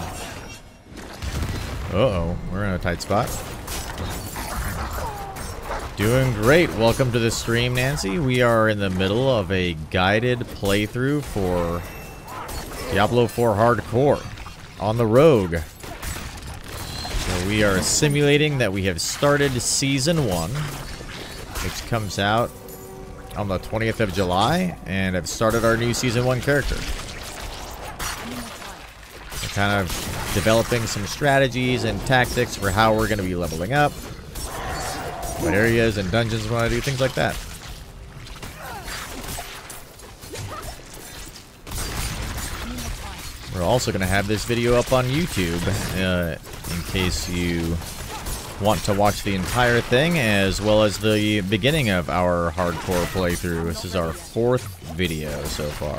Uh-oh, we're in a tight spot. Doing great. Welcome to the stream, Nancy. We are in the middle of a guided playthrough for Diablo 4 Hardcore on the Rogue. So we are simulating that we have started Season 1, which comes out on the 20th of July, and have started our new Season 1 character. We're kind of developing some strategies and tactics for how we're going to be leveling up, what areas and dungeons we want to do, things like that. We're also going to have this video up on YouTube in case you want to watch the entire thing, as well as the beginning of our hardcore playthrough. This is our 4th video so far.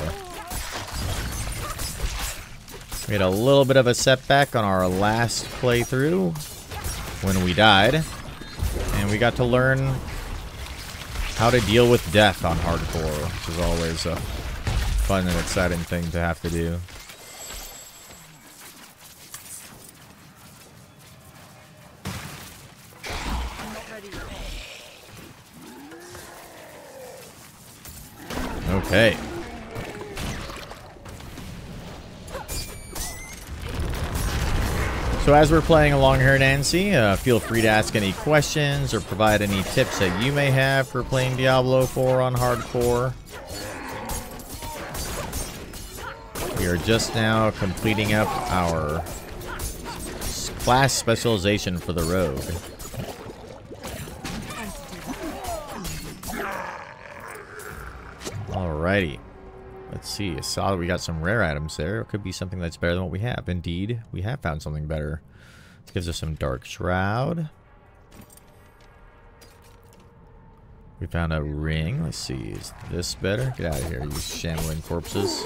We had a little bit of a setback on our last playthrough when we died, and we got to learn how to deal with death on hardcore, which is always a fun and exciting thing to have to do. Okay. So as we're playing along here, Nancy, feel free to ask any questions or provide any tips that you may have for playing Diablo 4 on hardcore. We are just now completing up our class specialization for the Rogue. Alrighty. Let's see. I saw that we got some rare items there. It could be something that's better than what we have. Indeed, we have found something better. This gives us some Dark Shroud. We found a ring. Let's see. Is this better? Get out of here, you shambling corpses.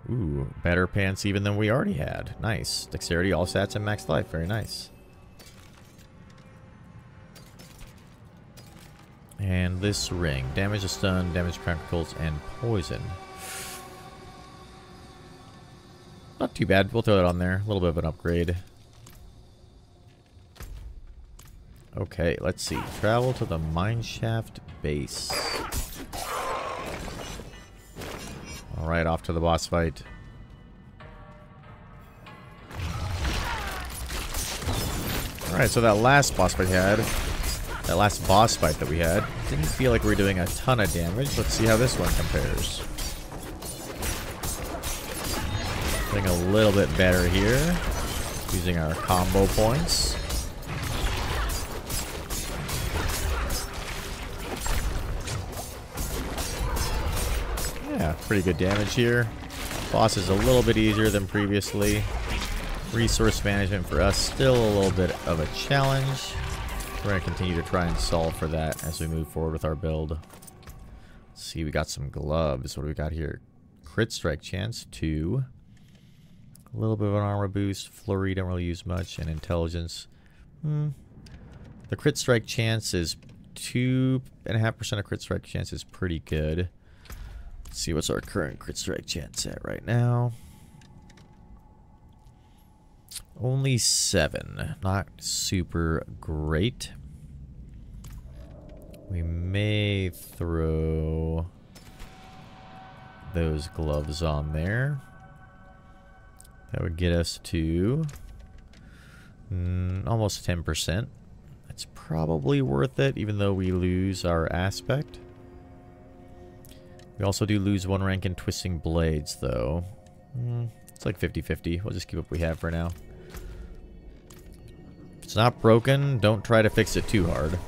Ooh, better pants even than we already had. Nice. Dexterity, all stats, and max life. Very nice. And this ring. Damage to stun, damage to criticals, and poison. Not too bad. We'll throw that on there. A little bit of an upgrade. Okay, let's see. Travel to the mineshaft base. Alright, off to the boss fight. Alright, so that last boss fight that we had, didn't feel like we were doing a ton of damage. Let's see how this one compares. Doing a little bit better here. Using our combo points. Yeah, pretty good damage here. Boss is a little bit easier than previously. Resource management for us still a little bit of a challenge. We're going to continue to try and solve for that as we move forward with our build. Let's see, we got some gloves. What do we got here? Crit strike chance, 2. A little bit of an armor boost. Flurry, don't really use much. And intelligence. The crit strike chance is 2.5% of crit strike chance is pretty good. Let's see what's our current crit strike chance at right now. Only 7. Not super great. We may throw those gloves on there. That would get us to almost 10%. That's probably worth it, even though we lose our aspect. We also do lose 1 rank in Twisting Blades, though. It's like 50-50. We'll just keep what we have for now. If it's not broken, don't try to fix it too hard.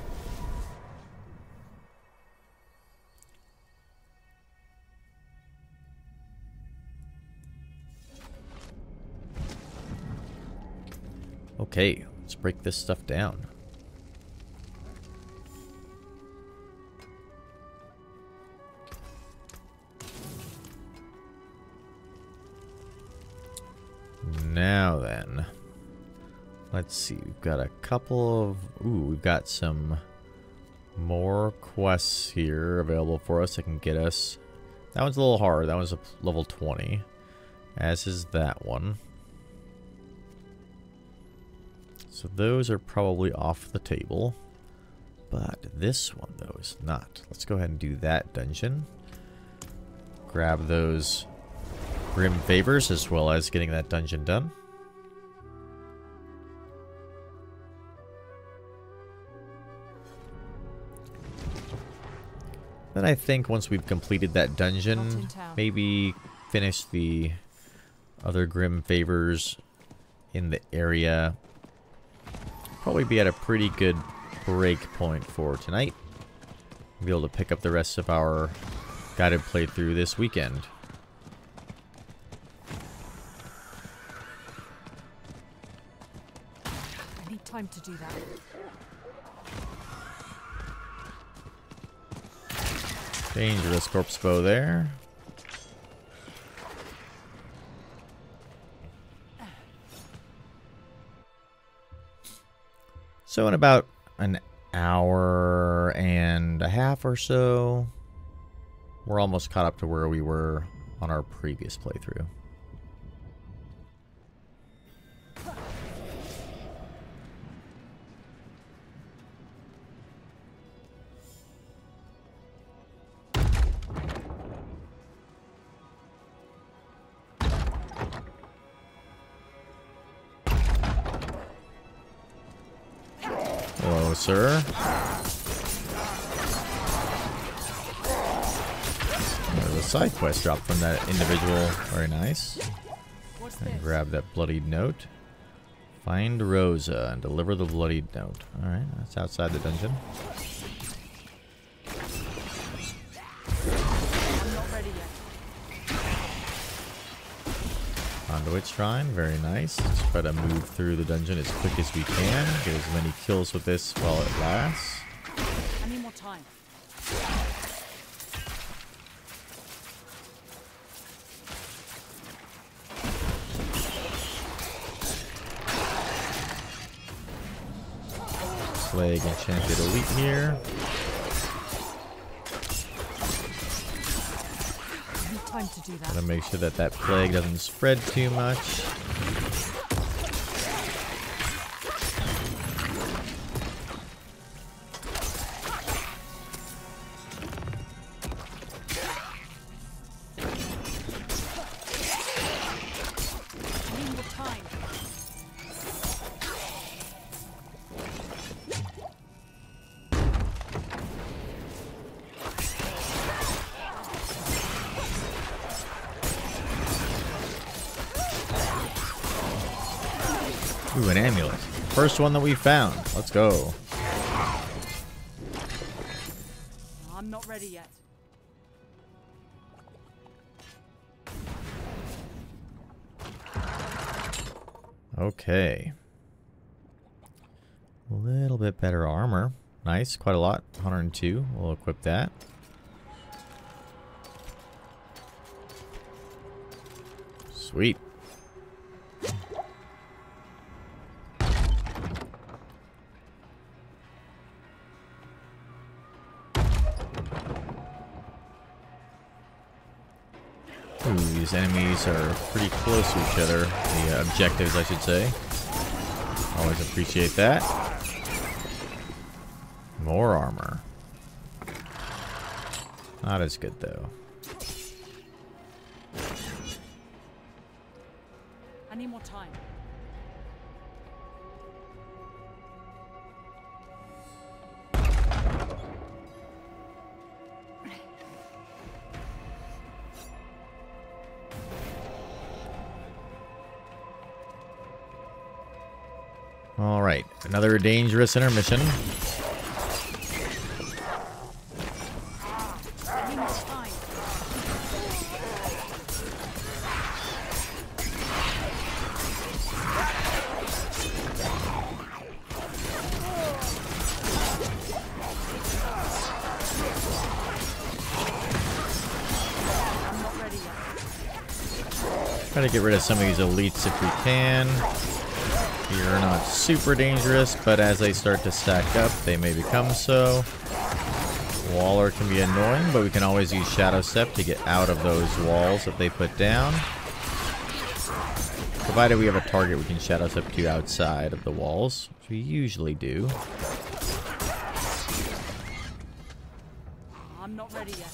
Okay, let's break this stuff down. Now then, let's see, we've got a couple of, we've got some more quests here available for us that can get us. That one's a little hard, that one's a level 20, as is that one. So those are probably off the table, but this one though is not. Let's go ahead and do that dungeon. Grab those Grim Favors as well as getting that dungeon done. Then I think once we've completed that dungeon, maybe finish the other Grim Favors in the area. Probably be at a pretty good break point for tonight. Be able to pick up the rest of our guided playthrough this weekend. Time to do that. Dangerous corpse bow there. So in about an hour and a half or so, we're almost caught up to where we were on our previous playthrough. Hello, sir. There's a side quest drop from that individual. Very nice. And grab that bloodied note. Find Rosa and deliver the bloody note. Alright, that's outside the dungeon. I'm not ready yet. Conduit Shrine, very nice. Let's try to move through the dungeon as quick as we can. Get as many kills with this while it lasts. I need more time. Plague Enchanted Elite here. I need time to do that. Gotta make sure that that plague doesn't spread too much. I need more time. Ooh, an amulet. First one that we found. Let's go. I'm not ready yet. Okay. A little bit better armor. Nice, quite a lot. 102. We'll equip that. Sweet. Ooh, these enemies are pretty close to each other. The objectives, I should say. Always appreciate that. More armor. Not as good, though. I need more time. All right, another dangerous intermission. I need more time. I'm not ready yet. Try to get rid of some of these elites if we can. You're not super dangerous, but as they start to stack up, they may become so. Waller can be annoying, but we can always use Shadow Step to get out of those walls that they put down. Provided we have a target we can Shadow Step to outside of the walls, which we usually do. I'm not ready yet.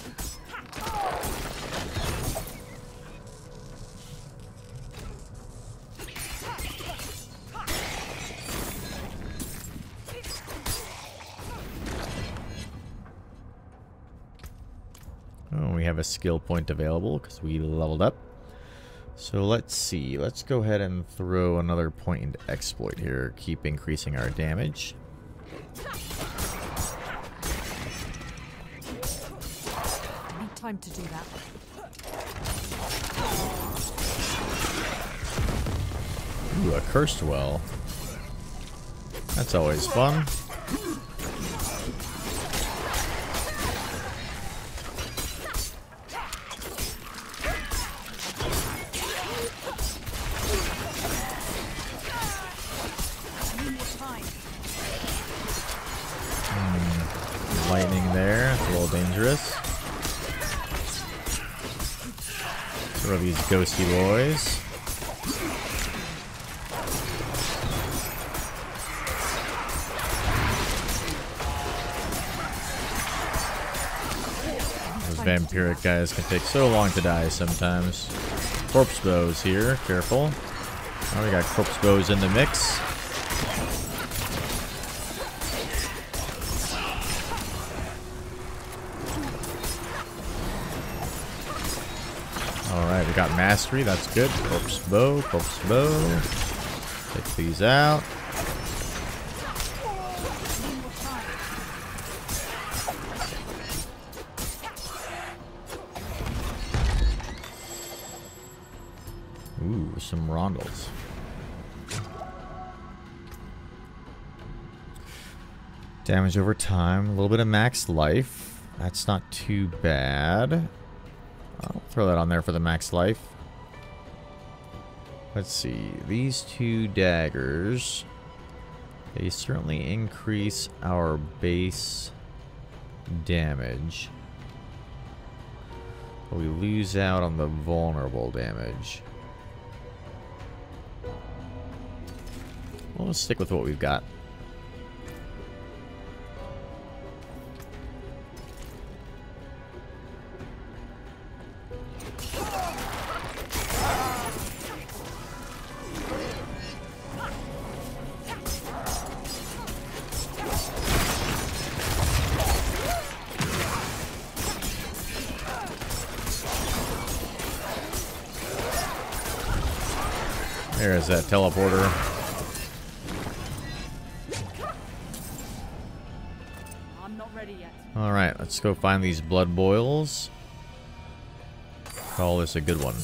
Oh, we have a skill point available because we leveled up. So let's see. Let's go ahead and throw another point into exploit here. Keep increasing our damage. I need time to do that. Ooh, a cursed well. That's always fun. Lightning there, it's a little dangerous. Throw these ghosty boys. Those vampiric guys can take so long to die sometimes. Corpse bows here, careful. Oh, we got corpse bows in the mix. Alright, we got mastery, that's good. Corpse bow, corpse bow. Take Get these out. Ooh, some rondels. Damage over time, a little bit of max life. That's not too bad. I'll throw that on there for the max life. Let's see, these two daggers, they certainly increase our base damage. But we lose out on the vulnerable damage. Well, let's stick with what we've got. There's that teleporter. I'm not ready yet. Alright, let's go find these blood boils. Call this a good one.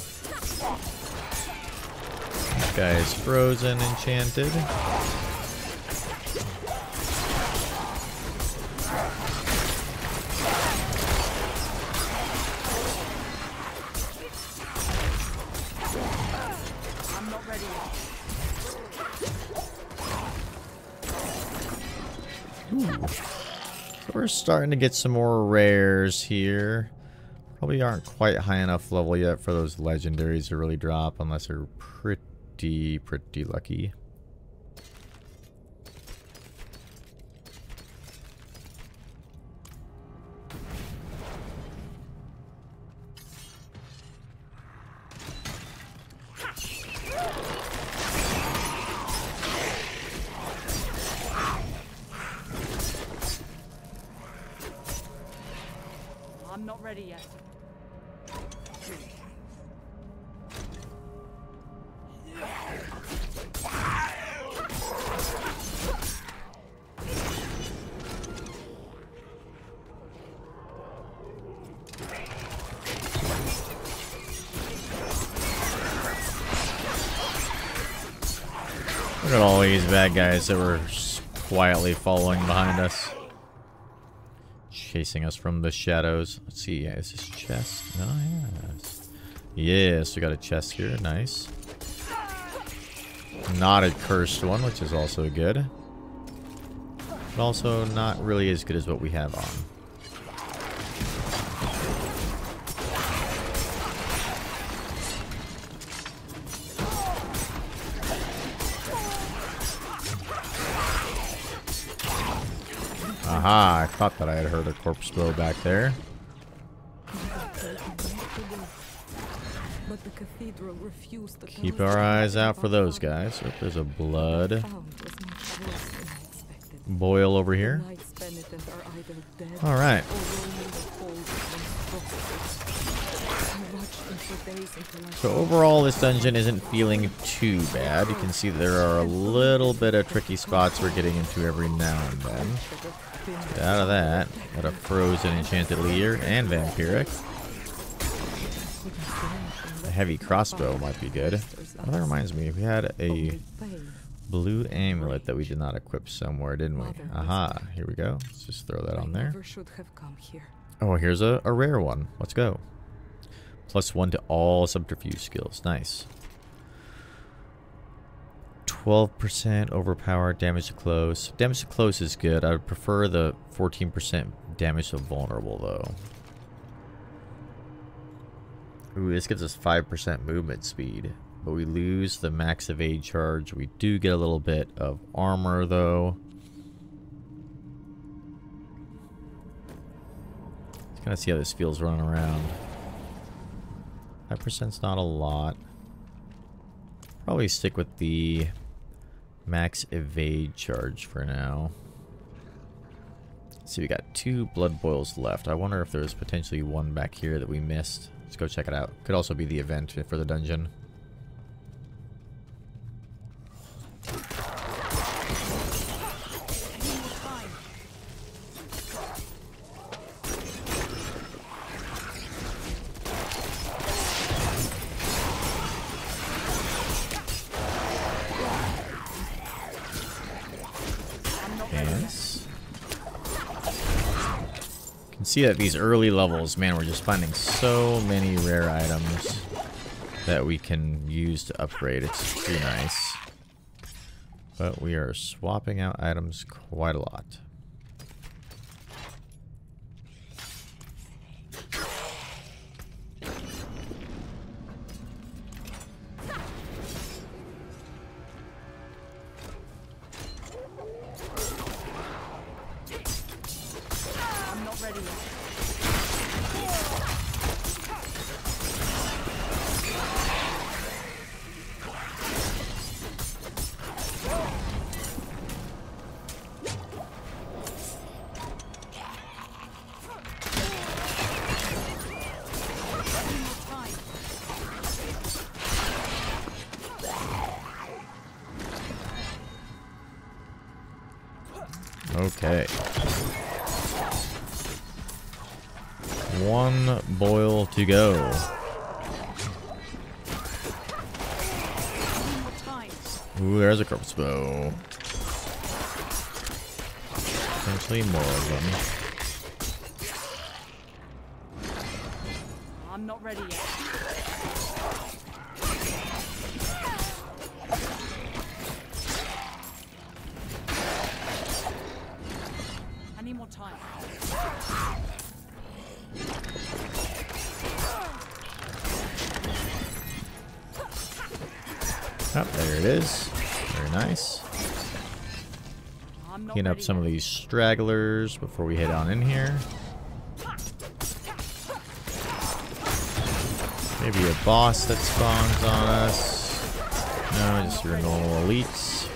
This guy is frozen, enchanted. I'm not ready yet. Ooh. So we're starting to get some more rares here. Probably aren't quite high enough level yet for those legendaries to really drop unless they're pretty lucky. I'm not ready yet. Look at all these bad guys that were quietly following behind us. Chasing us from the shadows. Let's see, is this chest? Oh, yes. Yes, we got a chest here. Nice. Not a cursed one, which is also good. But also not really as good as what we have on. Aha, I thought that I had heard a corpse bow back there. But the cathedral refused to Keep our eyes out for those guys. Oh, there's a blood boil over here. Alright. So overall, this dungeon isn't feeling too bad. You can see there are a little bit of tricky spots we're getting into every now and then. Get out of that. Got a frozen enchanted leer and vampiric. A heavy crossbow might be good. Oh, that reminds me, we had a blue amulet that we did not equip somewhere, didn't we? Aha, here we go. Let's just throw that on there. Oh, here's a rare one. Let's go. +1 to all subterfuge skills. Nice. 12% overpowered, damage to close. Damage to close is good. I would prefer the 14% damage to vulnerable, though. Ooh, this gives us 5% movement speed. But we lose the max evade charge. We do get a little bit of armor, though. Let's kind of see how this feels running around. 5%'s not a lot. Probably stick with the max evade charge for now. Let's see, we got 2 blood boils left. I wonder if there's potentially one back here that we missed. Let's go check it out. Could also be the event for the dungeon. can see that these early levels, man, we're just finding so many rare items that we can use to upgrade. It's pretty nice. But we are swapping out items quite a lot. I'm not ready yet. Okay. One boil to go. Ooh, there's a corpse bow. Potentially more of them. I'm not ready yet. I need more time. Oh, there it is. Very nice. I'm not Clean up ready some of yet. these stragglers before we head on in here. Maybe a boss that spawns on us. No, just your normal elites.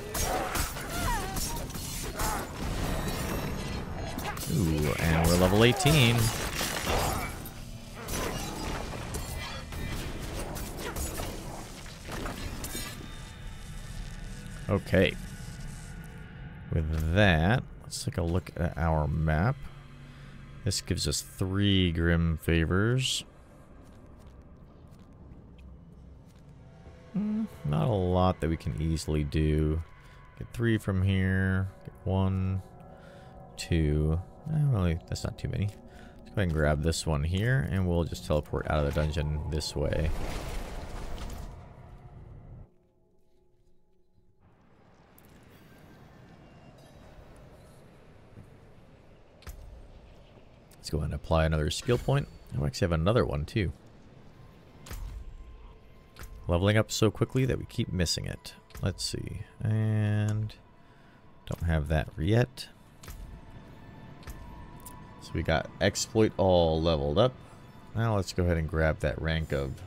Ooh, and we're level 18. Okay. With that, let's take a look at our map. This gives us 3 Grim Favors. Not a lot that we can easily do. Get 3 from here. Get 1, 2. Really, that's not too many. Let's go ahead and grab this one here, and we'll just teleport out of the dungeon this way. Let's go ahead and apply another skill point. I actually have another one too. Leveling up so quickly that we keep missing it. Let's see. And don't have that yet. So we got exploit all leveled up. Now let's go ahead and grab that rank of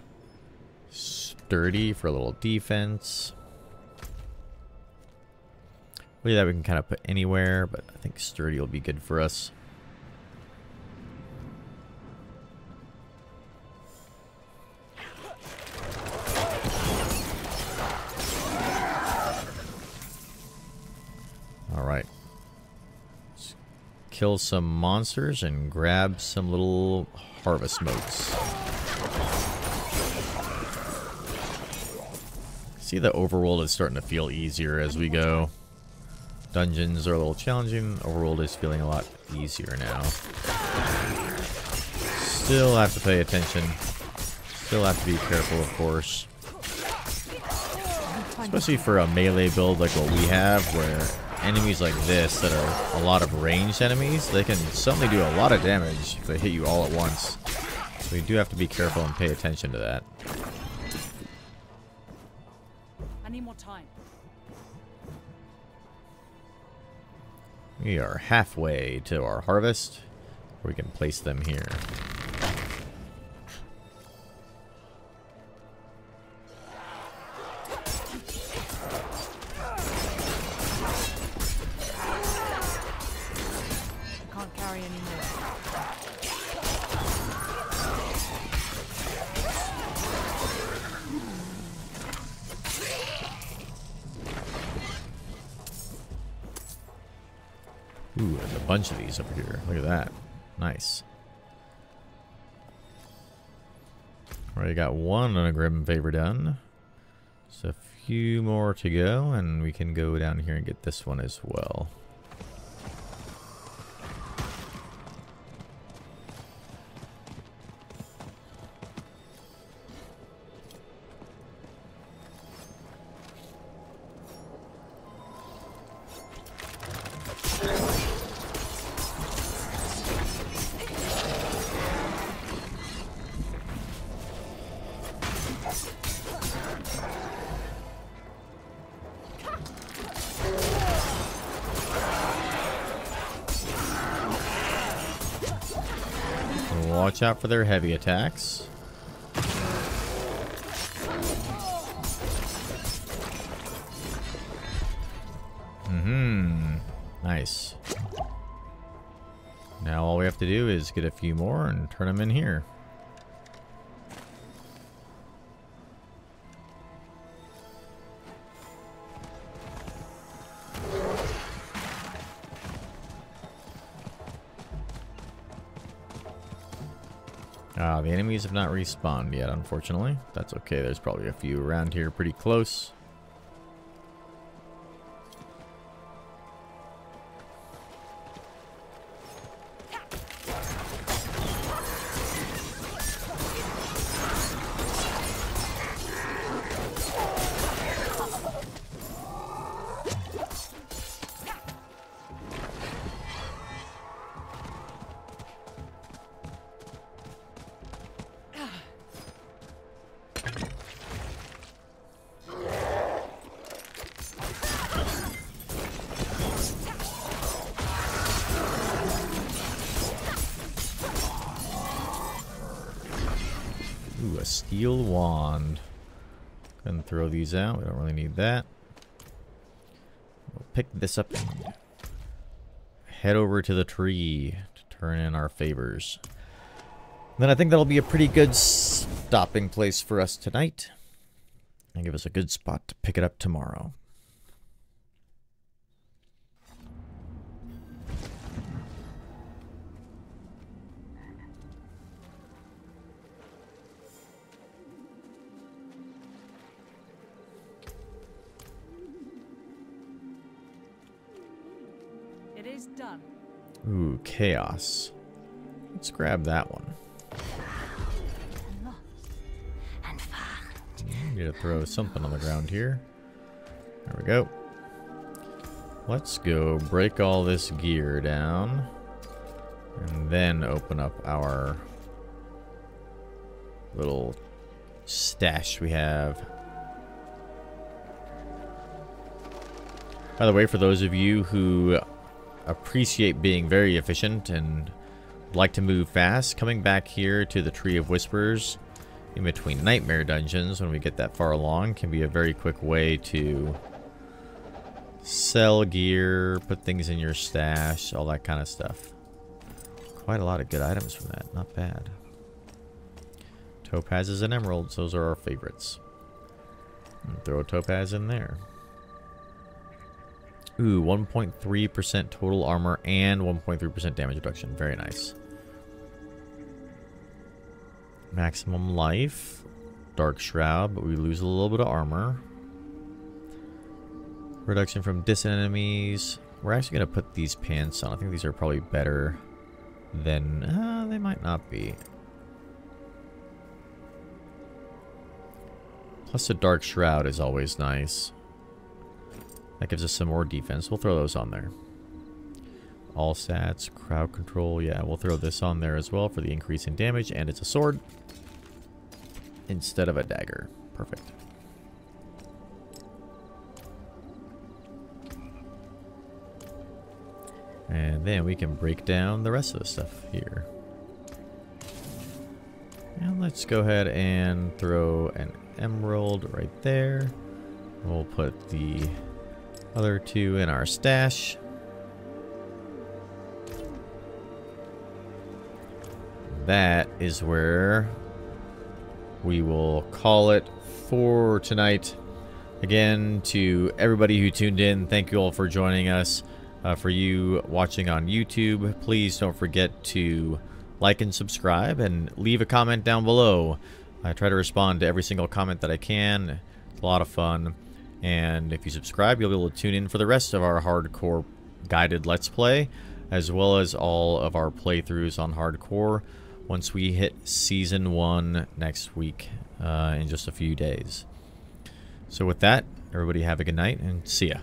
sturdy for a little defense. Really, that we can kind of put anywhere, but I think sturdy will be good for us. Alright. Let's kill some monsters and grab some little harvest motes. See, the overworld is starting to feel easier as we go. Dungeons are a little challenging. Overworld is feeling a lot easier now. Still have to pay attention. Still have to be careful, of course. Especially for a melee build like what we have, where enemies like this that are a lot of ranged enemies, they can suddenly do a lot of damage if they hit you all at once. So we do have to be careful and pay attention to that. I need more time. We are halfway to our harvest. We can place them here. Can't carry any more. Ooh, there's a bunch of these over here. Look at that. Nice. Already got one on a Grim Favor done. Just a few more to go, and we can go down here and get this one as well. watch out for their heavy attacks. Nice. Now all we have to do is get a few more and turn them in here. The enemies have not respawned yet, unfortunately. That's okay, there's probably a few around here pretty close. Ooh, a steel wand. Go ahead and throw these out. We don't really need that. We'll pick this up and head over to the tree to turn in our favors. Then I think that'll be a pretty good stopping place for us tonight. And give us a good spot to pick it up tomorrow. It is done. Ooh, chaos. Let's grab that one. Need to throw something on the ground here. There we go. Let's go break all this gear down. And then open up our little stash we have. By the way, for those of you who appreciate being very efficient and like to move fast, coming back here to the Tree of Whispers in between nightmare dungeons when we get that far along can be a very quick way to sell gear, put things in your stash, all that kind of stuff. Quite a lot of good items from that, not bad. Topazes and emeralds, those are our favorites. And throw a topaz in there. Ooh, 1.3% total armor and 1.3% damage reduction. Very nice. Maximum life. Dark Shroud, but we lose a little bit of armor. Reduction from distant enemies. We're actually going to put these pants on. I think these are probably better than... they might not be. Plus the Dark Shroud is always nice. That gives us some more defense. We'll throw those on there. All stats, crowd control. Yeah, we'll throw this on there as well for the increase in damage. And it's a sword instead of a dagger. Perfect. And then we can break down the rest of the stuff here. And let's go ahead and throw an emerald right there. We'll put the other two in our stash. That is where we will call it for tonight. Again, to everybody who tuned in, thank you all for joining us. For you watching on YouTube, please don't forget to like and subscribe and leave a comment down below. I try to respond to every single comment that I can. It's a lot of fun. And if you subscribe, you'll be able to tune in for the rest of our hardcore guided Let's Play, as well as all of our playthroughs on hardcore once we hit Season 1 next week in just a few days. So with that, everybody have a good night and see ya.